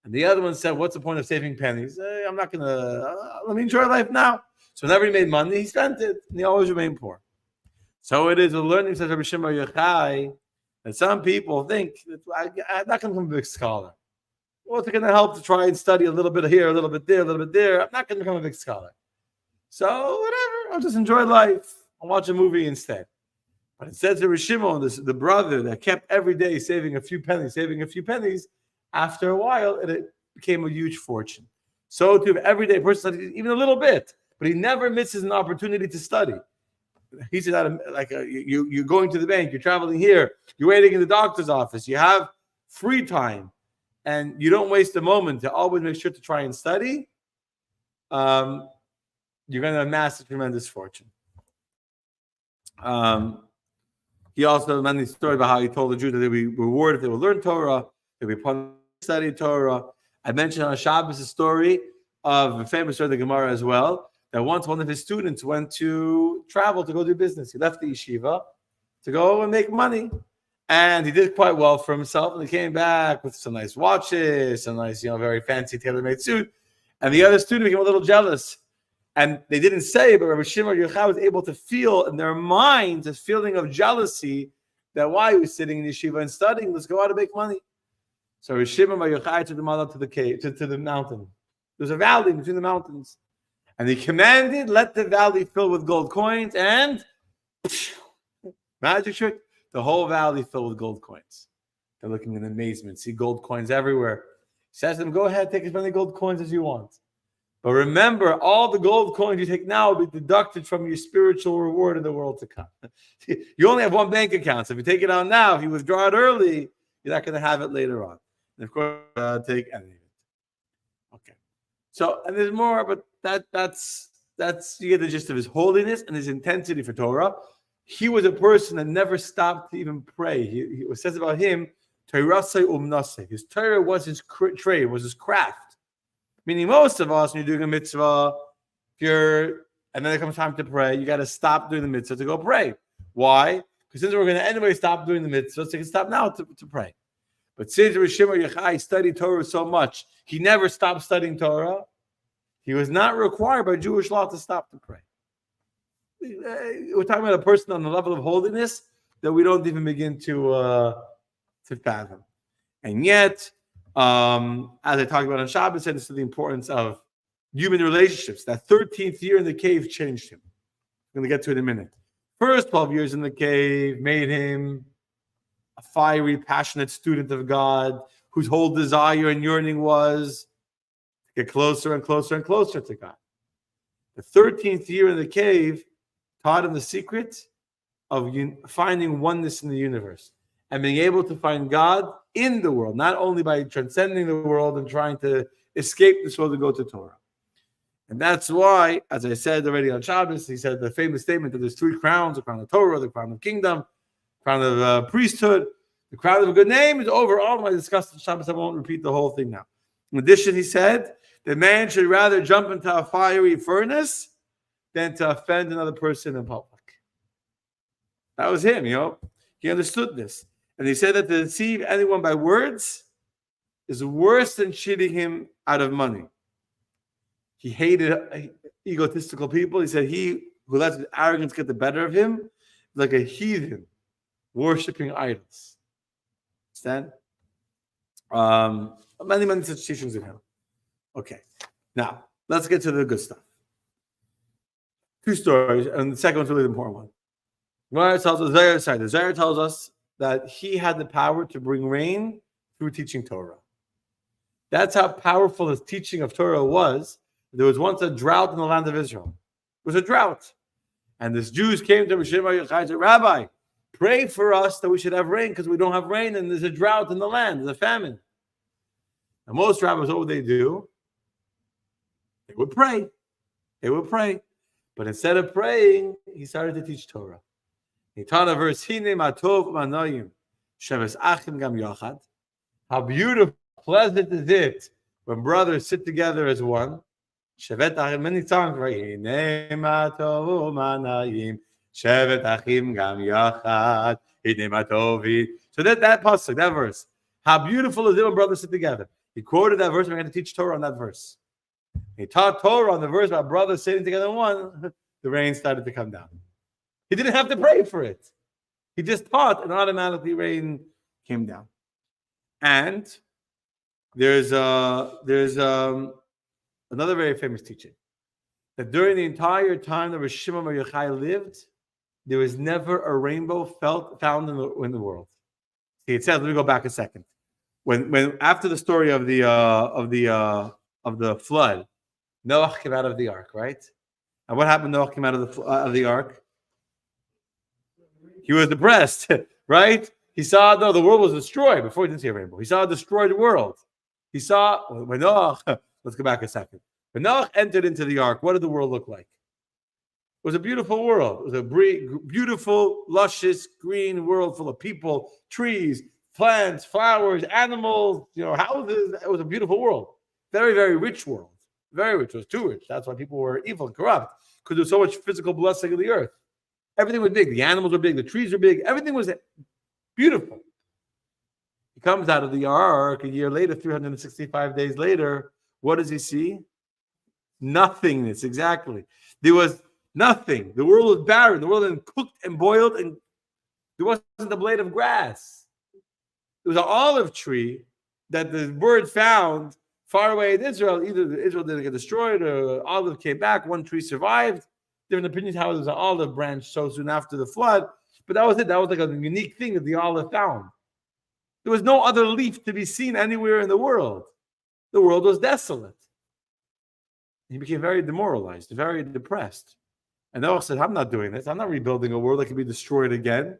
And the other one said, what's the point of saving pennies? I'm not going to, let me enjoy life now. So whenever he made money, he spent it, and he always remained poor. So it is a learning, says Rabbi Shimon Yochai, that some people think that I'm not going to become a big scholar. What's it going to help to try and study a little bit here, a little bit there, a little bit there? I'm not going to become a big scholar. So whatever, I'll just enjoy life. I'll watch a movie instead. But it says to Rabbi Shimon, the brother that kept every day saving a few pennies, after a while, it became a huge fortune. So to every day person studies even a little bit, but he never misses an opportunity to study. He said, you're going to the bank, you're traveling here, you're waiting in the doctor's office, you have free time, and you don't waste a moment to always make sure to try and study, you're going to amass a tremendous fortune. He also made a story about how he told the Jews that they would be rewarded if they would learn Torah, they would be punished if they study Torah. I mentioned on Shabbos a story of a famous story of the Gemara as well, that once one of his students went to travel to go do business. He left the yeshiva to go and make money. And he did quite well for himself. And he came back with some nice watches, some nice, very fancy tailor-made suit. And the other student became a little jealous. And they didn't say, but Rabbi Shimon Yochai was able to feel in their minds a feeling of jealousy that while he was sitting in yeshiva and studying, let's go out and make money. So Rabbi Shimon Yochai took them all up to the cave, to the mountain. There's a valley between the mountains. And he commanded, let the valley fill with gold coins, and magic trick, the whole valley filled with gold coins. They're looking in amazement, see gold coins everywhere. He says to them, go ahead, take as many gold coins as you want. But remember, all the gold coins you take now will be deducted from your spiritual reward in the world to come. You only have 1 bank account, so if you take it out now, if you withdraw it early, you're not going to have it later on. And of course, take any of it. Okay. So, and there's more, but that's you get the gist of his holiness and his intensity for Torah. He was a person that never stopped to even pray. It says about him, his Torah was his trade, was his craft. Meaning most of us, when you're doing a mitzvah, and then there comes time to pray, you got to stop doing the mitzvah to go pray. Why? Because since we're going to anyway stop doing the mitzvah, so you can stop now to pray. But since Rabbi Shimon Yochai studied Torah so much, he never stopped studying Torah. He was not required by Jewish law to stop to pray. We're talking about a person on the level of holiness that we don't even begin to fathom. And yet, as I talked about on Shabbos, said this is the importance of human relationships. That 13th year in the cave changed him. I'm going to get to it in a minute. First 12 years in the cave made him a fiery, passionate student of God whose whole desire and yearning was to get closer and closer and closer to God. The 13th year in the cave taught him the secret of finding oneness in the universe and being able to find God in the world, not only by transcending the world and trying to escape this world and go to Torah. And that's why, as I said already on Shabbos, he said the famous statement that there's three crowns: the crown of Torah, the crown of kingdom, the crown of priesthood. The crown of a good name is over all. I discussed on Shabbos. I won't repeat the whole thing now. In addition, he said that man should rather jump into a fiery furnace than to offend another person in public. That was him, He understood this. And he said that to deceive anyone by words is worse than cheating him out of money. He hated egotistical people. He said he who lets arrogance get the better of him is like a heathen worshipping idols. Understand? Many such teachings in him. Okay. Now, let's get to the good stuff. Two stories, and the second one's really the important one. The Zohar tells us that he had the power to bring rain through teaching Torah. That's how powerful his teaching of Torah was. There was once a drought in the land of Israel. It was a drought. And these Jews came to Shimon Yochai and said, Rabbi, pray for us that we should have rain because we don't have rain and there's a drought in the land, there's a famine. And most rabbis, what would they do? They would pray. They would pray. But instead of praying, he started to teach Torah. He taught a verse, Hine matov manoyim, sheves achim gam yachad. How beautiful, pleasant is it when brothers sit together as one. Shevet achim, many times, right? Hine matov manoyim, shevet achim gam yachad. Hine matovi. So that pasuk, that verse, how beautiful is it when brothers sit together. He quoted that verse, and we're going to teach Torah on that verse. He taught Torah on the verse about brothers sitting together in one. The rain started to come down. He didn't have to pray for it. He just taught, and automatically rain came down. And there's another very famous teaching that during the entire time that Shimon bar Yochai lived, there was never a rainbow found in the world. See, it says. Let me go back a second. When after the story of the flood, Noah came out of the ark, right? And what happened? Noah came out of the ark. He was depressed, right? He saw the world was destroyed before he didn't see a rainbow. He saw a destroyed world. He saw when Noah. Let's go back a second. When Noah entered into the ark, what did the world look like? It was a beautiful world. It was a beautiful, luscious, green world full of people, trees, plants, flowers, animals, houses. It was a beautiful world. Very, very rich world. Very rich. It was too rich. That's why people were evil and corrupt, because there was so much physical blessing of the earth. Everything was big. The animals were big. The trees were big. Everything was beautiful. He comes out of the ark a year later, 365 days later. What does he see? Nothingness, exactly. There was nothing. The world was barren. The world had been cooked and boiled, and there wasn't a blade of grass. There was an olive tree that the bird found far away in Israel. Either Israel didn't get destroyed or olive came back. One tree survived. Different opinions how it was an olive branch so soon after the flood. But that was it. That was like a unique thing that the olive found. There was no other leaf to be seen anywhere in the world. The world was desolate. He became very demoralized, very depressed. And Noah said, I'm not doing this. I'm not rebuilding a world that can be destroyed again.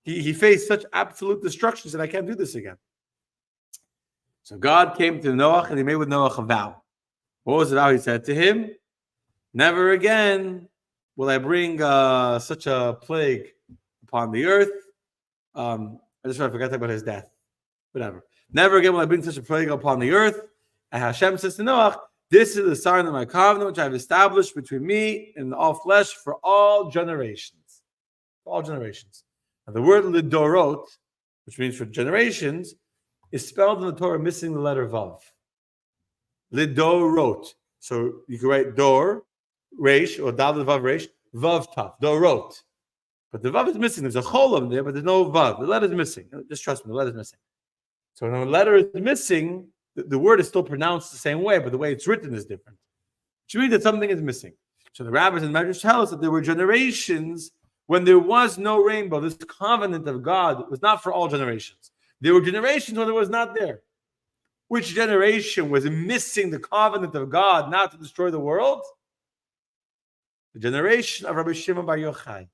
He faced such absolute destruction. He said, I can't do this again. So God came to Noah and he made with Noah a vow. What was the vow he said to him? Never again will I bring such a plague upon the earth. I forgot to talk about his death. Whatever. Never again will I bring such a plague upon the earth. And Hashem says to Noah, this is the sign of my covenant which I have established between me and all flesh for all generations. For all generations. And the word lidorot, which means for generations, is spelled in the Torah missing the letter vav. Lidorot. So you can write dor, resh, or daled vav resh, vav tav, dorot. But the vav is missing. There's a cholam there, but there's no vav. The letter is missing. Just trust me, the letter is missing. So when the letter is missing, the word is still pronounced the same way, but the way it's written is different. Which means that something is missing. So the rabbis and Medrash tell us that there were generations when there was no rainbow, this covenant of God was not for all generations. There were generations when it was not there. Which generation was missing the covenant of God not to destroy the world? The generation of Rabbi Shimon bar Yochai.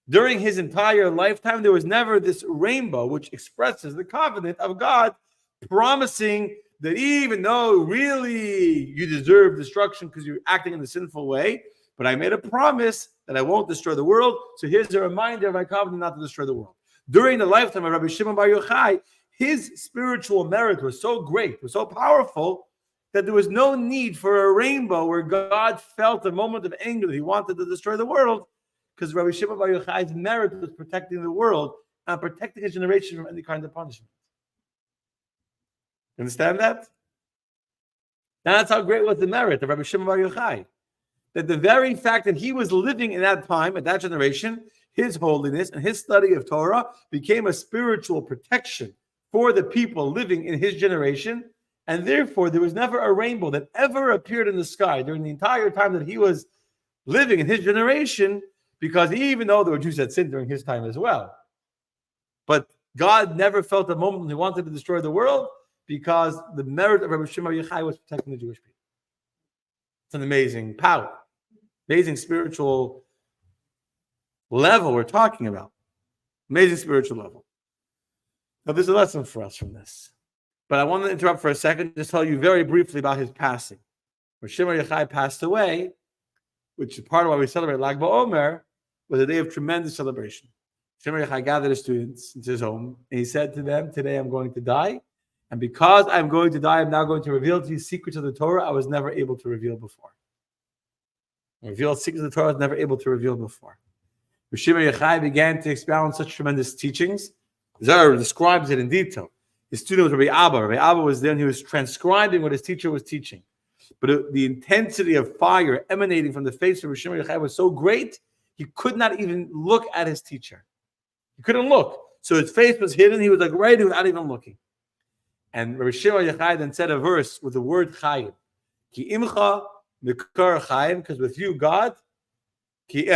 During his entire lifetime, there was never this rainbow which expresses the covenant of God, promising that even though really you deserve destruction because you're acting in a sinful way, but I made a promise that I won't destroy the world. So here's a reminder of my covenant not to destroy the world. During the lifetime of Rabbi Shimon bar Yochai, his spiritual merit was so great, was so powerful, that there was no need for a rainbow where God felt a moment of anger that he wanted to destroy the world, because Rabbi Shimon bar Yochai's merit was protecting the world and protecting his generation from any kind of punishment. Understand that? That's how great was the merit of Rabbi Shimon bar Yochai. That the very fact that he was living in that time, at that generation, his holiness and his study of Torah became a spiritual protection for the people living in his generation, and therefore there was never a rainbow that ever appeared in the sky during the entire time that he was living in his generation, because even though there were Jews that sinned during his time as well, but God never felt a moment when he wanted to destroy the world, because the merit of Rabbi Shimon bar Yochai was protecting the Jewish people. It's an amazing power, amazing spiritual level we're talking about. Amazing spiritual level. Now, there's a lesson for us from this. But I want to interrupt for a second, just tell you very briefly about his passing. When Shimon bar Yochai passed away, which is part of why we celebrate Lag BaOmer, was a day of tremendous celebration. Shimon bar Yochai gathered his students into his home, and he said to them, today I'm going to die, and because I'm going to die, I'm now going to reveal to you secrets of the Torah I was never able to reveal before. Reveal secrets of the Torah I was never able to reveal before. Shimon bar Yochai began to expound such tremendous teachings. Zohar describes it in detail. His student was Rabbi Abba. Rabbi Abba was there and he was transcribing what his teacher was teaching. But the intensity of fire emanating from the face of Shimon bar Yochai was so great, he could not even look at his teacher. He couldn't look. So his face was hidden. He was like ready without even looking. And Rabbi Shimon bar Yochai then said a verse with the word Chayim. Ki imcha mikar Chayim, because with you, God, with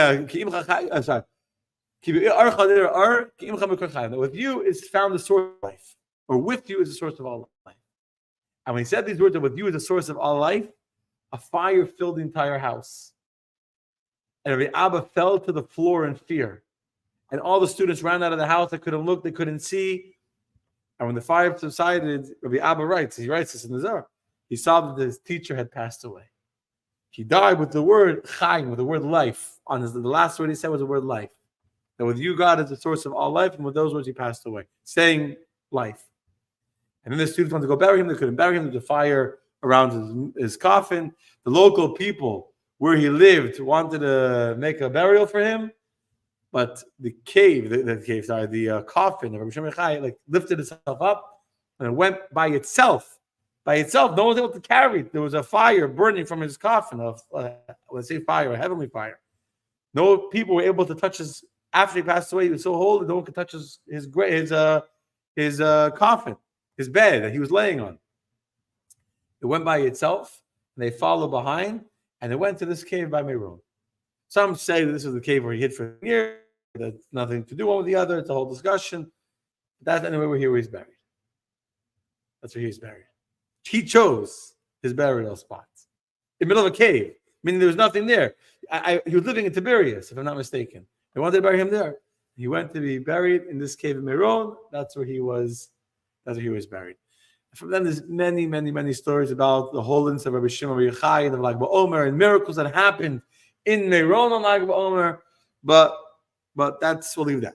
you is found the source of life, or with you is the source of all life. And when he said these words, that with you is the source of all life, a fire filled the entire house. And Rabbi Abba fell to the floor in fear. And all the students ran out of the house. They couldn't look, they couldn't see. And when the fire subsided, Rabbi Abba writes this in the Zohar. He saw that his teacher had passed away. He died with the word Chaim, with the word life. The last word he said was the word life. That with you, God is the source of all life, and with those words he passed away, saying life. And then the students wanted to go bury him. They couldn't bury him. There was a fire around his coffin. The local people where he lived wanted to make a burial for him, but the coffin of Rabbi Shimon bar Yochai lifted itself up and it went by itself. By itself, no one was able to carry it. There was a fire burning from his coffin, let's say fire, a heavenly fire. No people were able to touch his, after he passed away, he was so holy, no one could touch his coffin, his bed that he was laying on. It went by itself, and they followed behind, and it went to this cave by Meron. Some say that this was the cave where he hid for years. That's nothing to do one with the other. It's a whole discussion. But that's anyway where he's buried. That's where he's buried. He chose his burial spot in the middle of a cave, meaning there was nothing there. He was living in Tiberias, if I'm not mistaken. They wanted to bury him there. He went to be buried in this cave in Meron. That's where he was buried. From then, there's many, many, many stories about the holiness of Rabbi Shimon bar Yochai and of Lag BaOmer and miracles that happened in Meron on Lag BaOmer. But we'll leave that.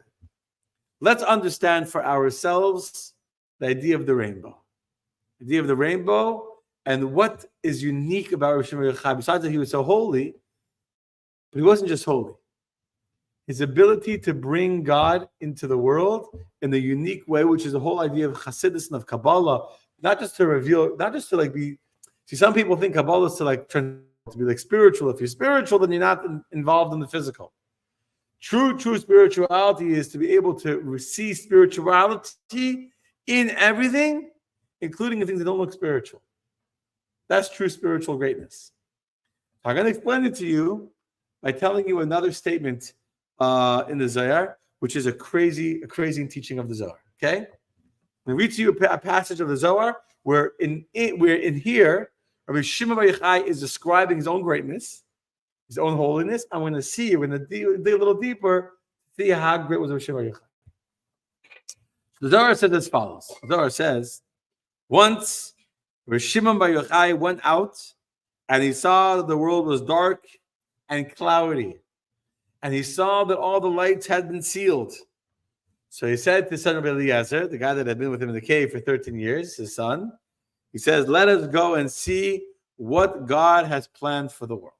Let's understand for ourselves the idea of the rainbow. The idea of the rainbow and what is unique about Rabbi Shimon bar Yochai, besides that he was so holy, but he wasn't just holy. His ability to bring God into the world in a unique way, which is the whole idea of Chassidus and of Kabbalah, not just to reveal, not just to be. See, some people think Kabbalah is to be spiritual. If you're spiritual, then you're not involved in the physical. True spirituality is to be able to see spirituality in everything, including the things that don't look spiritual. That's true spiritual greatness. I'm going to explain it to you by telling you another statement in the Zohar, which is a crazy teaching of the Zohar. Okay, we read to you a passage of the Zohar where in here, Rabbi Shimon Bar Yochai is describing his own greatness, his own holiness. I'm going to see, we're going to dig a little deeper, see how great was Rabbi Shimon Bar Yochai. The Zohar says as follows. The Zohar says, once Rabbi Shimon Bar Yochai went out and he saw that the world was dark and cloudy, and he saw that all the lights had been sealed. So he said to son of Eliezer, the guy that had been with him in the cave for 13 years, his son, he says, let us go and see what God has planned for the world.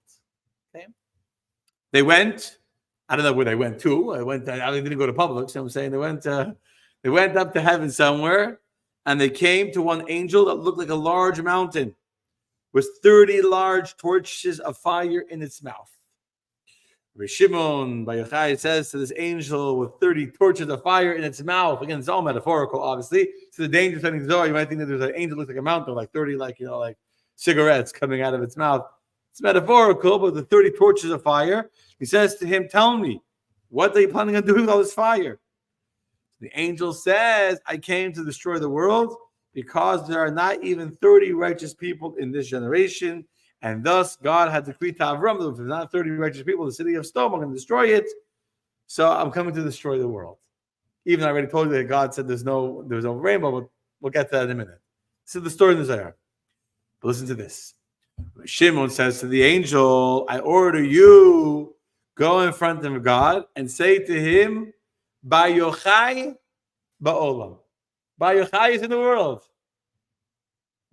Okay. They went, I don't know where they went to. They didn't go to public, so I'm saying they went up to heaven somewhere, and they came to one angel that looked like a large mountain with 30 large torches of fire in its mouth. Rabbi Shimon Bar Yochai says to this angel with 30 torches of fire in its mouth. Again, it's all metaphorical, obviously. So the danger of studying Zohar, you might think that there's an angel looks like a mountain, like 30, like cigarettes coming out of its mouth. It's metaphorical, but the 30 torches of fire. He says to him, tell me, what are you planning on doing with all this fire? The angel says, I came to destroy the world because there are not even 30 righteous people in this generation. And thus, God had decreed to Avram that if there's not 30 righteous people in the city of Sodom, I'm going to destroy it. So I'm coming to destroy the world. Even I already told you that God said there's no rainbow, but we'll get to that in a minute. This is the story in the Zohar. But listen to this. Shimon says to the angel, I order you, go in front of God and say to him, Ba Yochai ba'olam. Ba Yochai is in the world.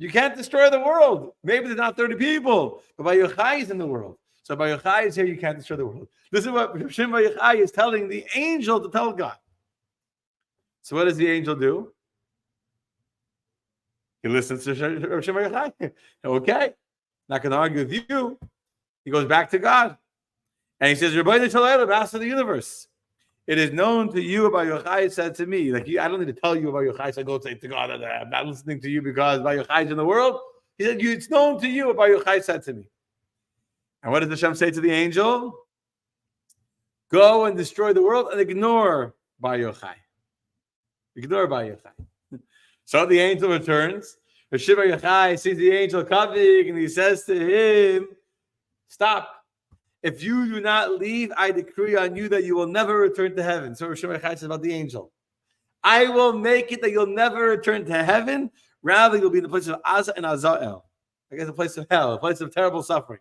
You can't destroy the world. Maybe there's not 30 people, but Bar Yochai is in the world. So Bar Yochai is here, you can't destroy the world. This is what Shimon Bar Yochai is telling the angel to tell God. So what does the angel do? He listens to Shimon Bar Yochai. Okay, not going to argue with you. He goes back to God. And he says, Rabbi Shalom, Master of the universe. It is known to you about Yochai said to me. I don't need to tell you about Yochai. So I go say to God, I'm not listening to you because by Yochai is in the world. He said, it's known to you about Yochai said to me. And what does Hashem say to the angel? Go and destroy the world and ignore Bar Yochai. Ignore Bar Yochai. So the angel returns. Hashem Bar Yochai sees the angel coming and he says to him, stop. If you do not leave, I decree on you that you will never return to heaven. So Hashem Bar Yochai says about the angel. I will make it that you'll never return to heaven. Rather, you'll be in the place of Azza and Azael. I guess a place of hell, a place of terrible suffering.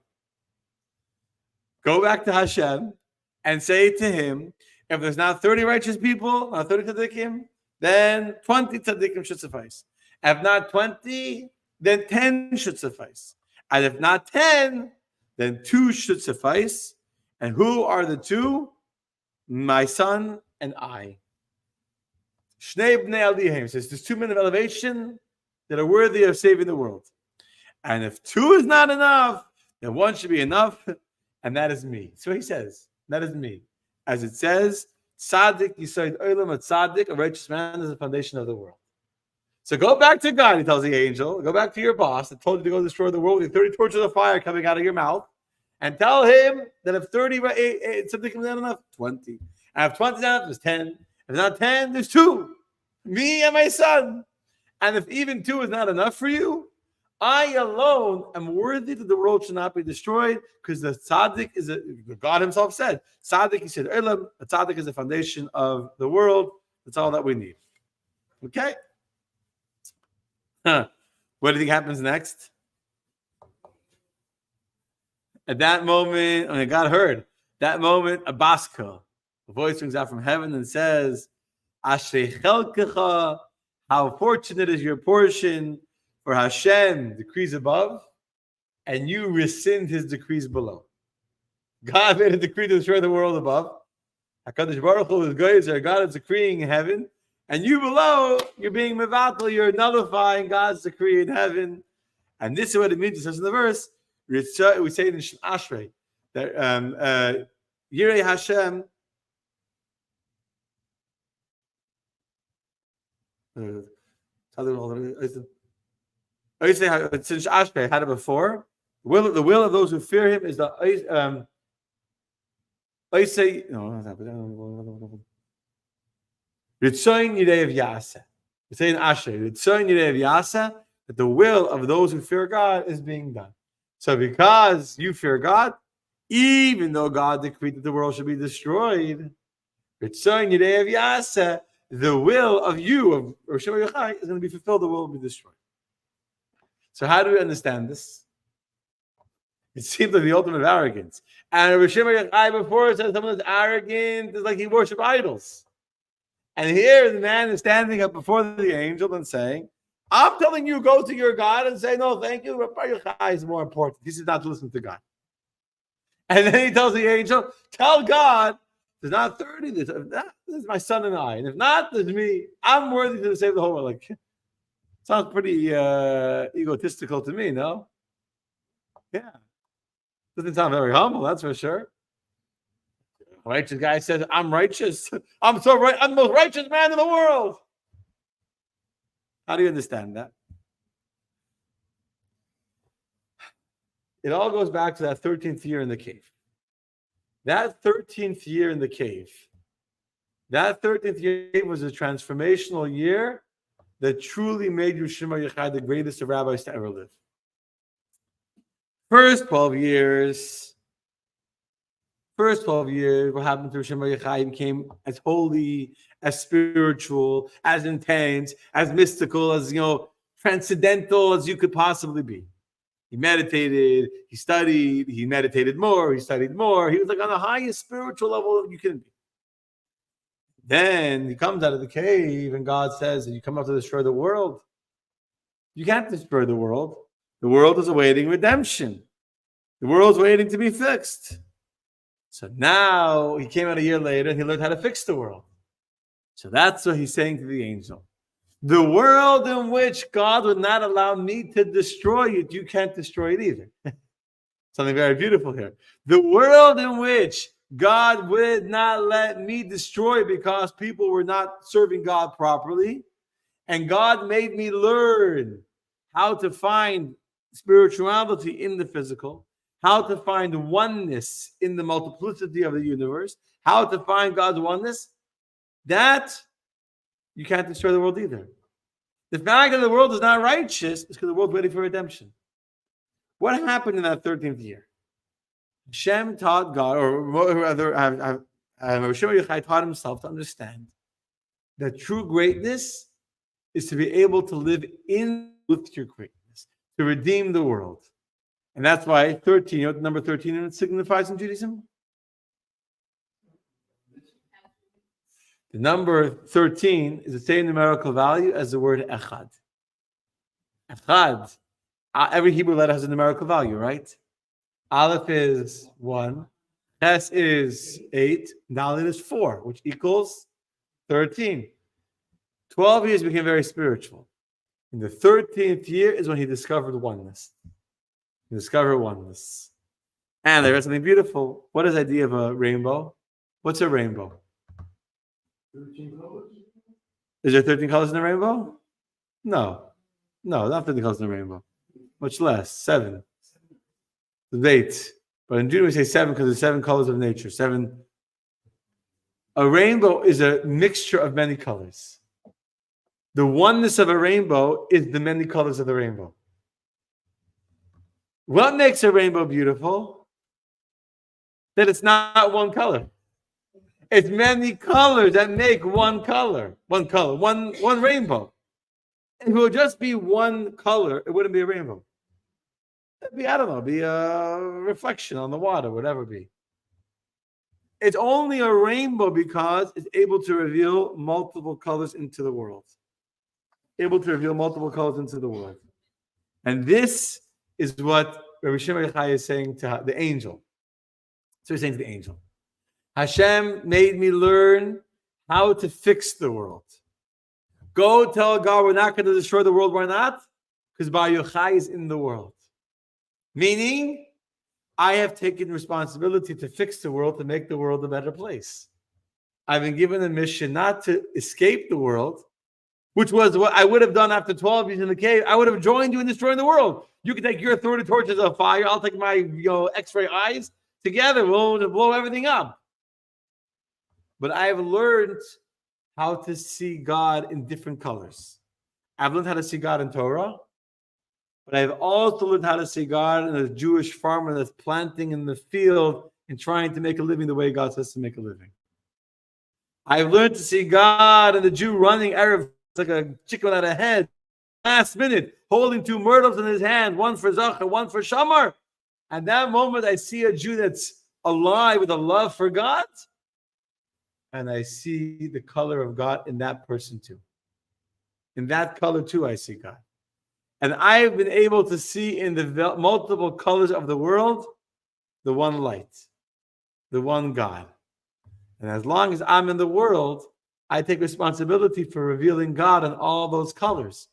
Go back to Hashem and say to him, if there's not 30 righteous people, not 30 tzaddikim, then 20 tzaddikim should suffice. If not 20, then 10 should suffice. And if not 10, then 2 should suffice. And who are the 2? My son and I. Shnei bnei aliyim says there's 2 men of elevation that are worthy of saving the world. And if 2 is not enough, then 1 should be enough, and that is me. So he says, that is me. As it says, Tzaddik Yisod Olam, a tzaddik, a righteous man, is the foundation of the world. So go back to God, he tells the angel. Go back to your boss that told you to go destroy the world with 30 torches of fire coming out of your mouth. And tell him that if 30 something comes out enough, 20. And if 20 is not enough, there's 10. If not 10, there's 2. Me and my son. And if even 2 is not enough for you, I alone am worthy that the world should not be destroyed, because the tzaddik is God himself said. Tzaddik, he said, Elam, a tzaddik is the foundation of the world. That's all that we need. Okay? What do you think happens next? At that moment, when God heard, that moment, a baska, a voice rings out from heaven and says, Ashrei chelkecha, how fortunate is your portion, for Hashem decrees above, and you rescind his decrees below. God made a decree to destroy the world above. HaKadosh Baruch Hu is Geyser, God is decreeing in heaven, and you below, you're being mevatel, you're nullifying God's decree in heaven. And this is what it means. It says in the verse, we say it in Ashrei, that Yirei Hashem, since Ashrei had it before, the will of those who fear him is the Let's say, no, Ritzoin Yidei Yasa. We say in Asher, Ritzoin Yidei Yasa, that the will of those who fear God is being done. So because you fear God, even though God decreed that the world should be destroyed, Ritzoin Yidei Yasa, the will of you, of Rosh Yochai, is going to be fulfilled, the world will be destroyed. So how do we understand this? It seems like the ultimate of arrogance. And Rosh Yochai before said someone that's arrogant is like he worships idols. And here the man is standing up before the angel and saying, I'm telling you, go to your God and say, no, thank you. Rabbi Yochai is more important. This is not to listen to God. And then he tells the angel, tell God, there's not 30, this is my son and I. And if not, there's me. I'm worthy to save the whole world. Like, sounds pretty egotistical to me, no? Yeah. Doesn't sound very humble, that's for sure. Righteous guy says, I'm righteous. I'm so right. I'm the most righteous man in the world. How do you understand that? It all goes back to that 13th year in the cave. That 13th year in the cave, that 13th year was a transformational year that truly made Shimon Yochai the greatest of rabbis to ever live. First 12 years, what happened to Shimon Yochai? He became as holy, as spiritual, as intense, as mystical, as transcendental as you could possibly be. He meditated, he studied, he meditated more, he studied more. He was like on the highest spiritual level you can be. Then he comes out of the cave and God says that you come out to destroy the world. You can't destroy the world. The world is awaiting redemption. The world's waiting to be fixed. So now he came out a year later and he learned how to fix the world. So that's what he's saying to the angel. The world in which God would not allow me to destroy it, you can't destroy it either. Something very beautiful here. The world in which God would not let me destroy because people were not serving God properly, and God made me learn how to find spirituality in the physical, how to find oneness in the multiplicity of the universe, how to find God's oneness, that you can't destroy the world either. The fact that the world is not righteous is because the world's waiting for redemption. What happened in that 13th year? Hashem taught God, or rather, Shimon Yochai taught himself to understand that true greatness is to be able to live in with your greatness, to redeem the world. And that's why 13, you know what number 13 signifies in Judaism? The number 13 is the same numerical value as the word echad. Echad. Every Hebrew letter has a numerical value, right? Aleph is 1, Ches is 8, Dalet is 4, which equals 13. 12 years became very spiritual. In the 13th year is when he discovered oneness. He discovered oneness. And there is something beautiful. What is the idea of a rainbow? What's a rainbow? 13 colors. Is there 13 colors in the rainbow? No, not 13 colors in the rainbow. Much less, 7. 8. But in Judaism we say 7 because there's 7 colors of nature. 7. A rainbow is a mixture of many colors. The oneness of a rainbow is the many colors of the rainbow. What makes a rainbow beautiful? That it's not one color. It's many colors that make one color. One rainbow. If it would just be one color, it wouldn't be a rainbow. It'd be, be a reflection on the water, whatever it be. It's only a rainbow because it's able to reveal multiple colors into the world. Able to reveal multiple colors into the world. And this is what Rabbi Shimon Yochai is saying to the angel. So he's saying to the angel, Hashem made me learn how to fix the world. Go tell God we're not going to destroy the world. Why not? Because Bar Yochai is in the world. Meaning, I have taken responsibility to fix the world, to make the world a better place. I've been given a mission not to escape the world, which was what I would have done after 12 years in the cave. I would have joined you in destroying the world. You can take your 30 torches of fire. I'll take my X-ray eyes. Together, we'll blow everything up. But I've learned how to see God in different colors. I've learned how to see God in Torah, but I've also learned how to see God in a Jewish farmer that's planting in the field and trying to make a living the way God says to make a living. I've learned to see God in the Jew running Erev like a chicken without a head, last minute, holding two myrtles in his hand, one for Zachar, one for Shamar. At that moment, I see a Jew that's alive with a love for God, and I see the color of God in that person too. In that color too, I see God. And I've been able to see in the multiple colors of the world, the one light, the one God. And as long as I'm in the world, I take responsibility for revealing God in all those colors.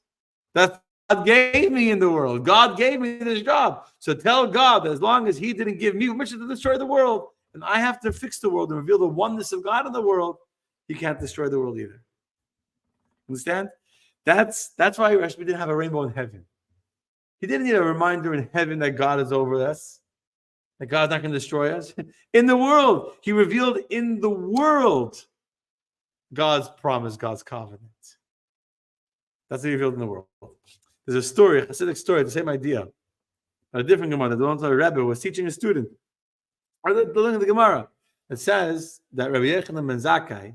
That's what God gave me in the world. God gave me this job. So tell God that as long as He didn't give me permission to destroy the world, and I have to fix the world and reveal the oneness of God in the world, He can't destroy the world either. Understand? That's why Rashi didn't have a rainbow in heaven. He didn't need a reminder in heaven that God is over us, that God's not going to destroy us. In the world, He revealed in the world God's promise, God's covenant. That's what He revealed in the world. There's a story, a Hasidic story, the same idea. A different Gemara. The one the Rebbe was teaching a student, or the learning of the Gemara. It says that Rabbi Yochanan ben Zakkai,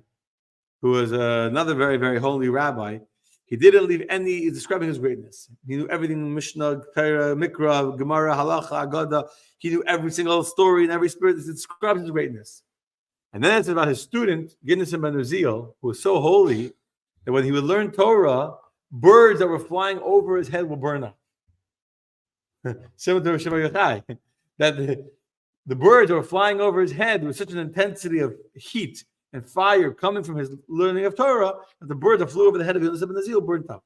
who was another very, very holy rabbi, he didn't leave any, he's describing his greatness. He knew everything, Mishnah, Torah, Mikra, Gemara, Halacha, Agada. He knew every single story and every spirit. It describes his greatness. And then it's about his student, Ginnisan ben Uziel, who was so holy that when he would learn Torah, birds that were flying over his head will burn up. Similar to Shimon Yochai, that the birds that were flying over his head with such an intensity of heat and fire coming from his learning of Torah, that the bird that flew over the head of Ginnisan ben Uziel burnt up.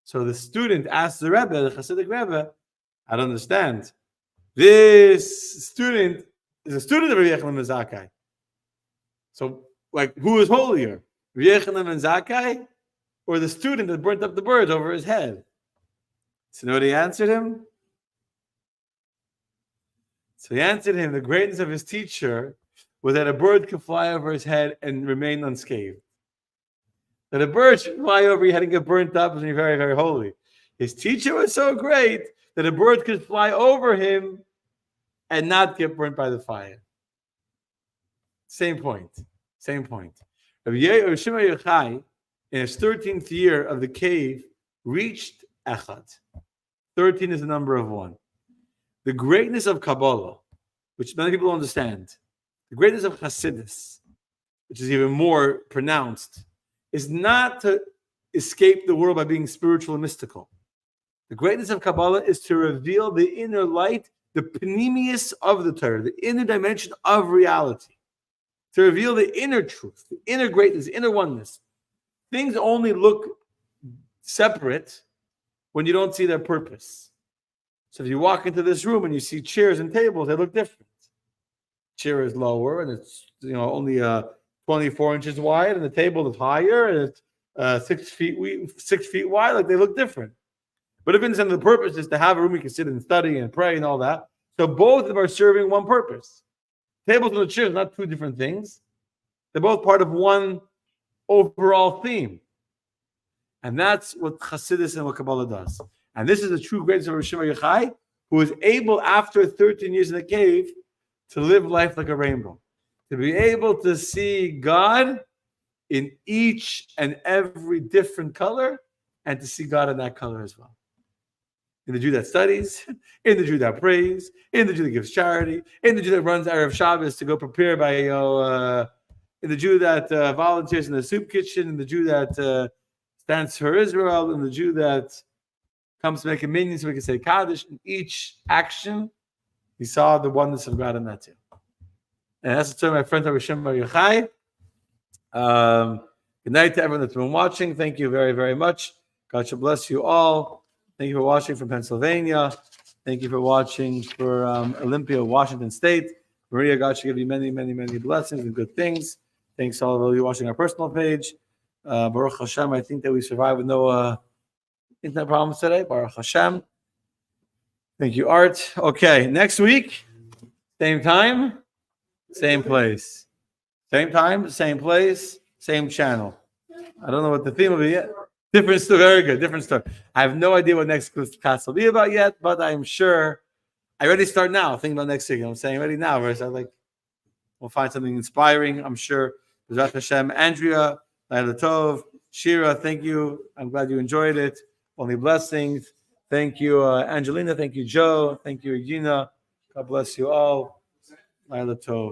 So the student asked the Rebbe, the Hasidic Rebbe, I don't understand. This student is a student of Rabbi Yochanan ben Zakkai. So, who is holier? Rabbi Yochanan ben Zakkai or the student that burnt up the birds over his head? So, you know what he answered him? So, he answered him the greatness of his teacher was that a bird could fly over his head and remain unscathed. That a bird should fly over your head and get burnt up and be very, very holy. His teacher was so great that a bird could fly over him and not get burnt by the fire. Same point. Same point. Rabbi Shimon Yochai, in his 13th year of the cave, reached Echad. 13 is the number of one. The greatness of Kabbalah, which many people don't understand, the greatness of Hasidus, which is even more pronounced, is not to escape the world by being spiritual and mystical. The greatness of Kabbalah is to reveal the inner light, the panemius of the Torah, the inner dimension of reality. To reveal the inner truth, the inner greatness, the inner oneness. Things only look separate when you don't see their purpose. So if you walk into this room and you see chairs and tables, they look different. Chair is lower and it's only 24 inches wide, and the table is higher and it's 6 feet wide. Like they look different. But if inside the purpose is to have a room you can sit and study and pray and all that, so both of them are serving one purpose. Tables and the chairs are not two different things. They're both part of one overall theme. And that's what Chassidus and what Kabbalah does. And this is the true greatness of Rabbi Shimon Yochai, who was able, after 13 years in the cave, to live life like a rainbow. To be able to see God in each and every different color, and to see God in that color as well. In the Jew that studies, in the Jew that prays, in the Jew that gives charity, in the Jew that runs Erev Shabbos to go prepare by, in the Jew that volunteers in the soup kitchen, in the Jew that stands for Israel, in the Jew that comes to make a minyan so we can say Kaddish. In each action, he saw the oneness of God in that too. And that's the story of my friend Rabbi Shimon Yochai. Good night to everyone that's been watching. Thank you very, very much. God should bless you all. Thank you for watching from Pennsylvania. Thank you for watching for Olympia, Washington State. Maria, God should give you many, many, many blessings and good things. Thanks to all of you watching our personal page. Baruch Hashem, I think that we survived with no internet problems today. Baruch Hashem. Thank you, Art. Okay, next week, same time, same place. Same time, same place, same channel. I don't know what the theme will be yet. Different story. Very good. Different story. I have no idea what next class will be about yet, but I'm sure I already start now thinking about next week. I'm saying already now, verse. I like we'll find something inspiring. I'm sure. Bezrat Hashem, Andrea, Laila Tov, Shira, thank you. I'm glad you enjoyed it. Only blessings. Thank you, Angelina. Thank you, Joe. Thank you, Regina. God bless you all. Laila Tov.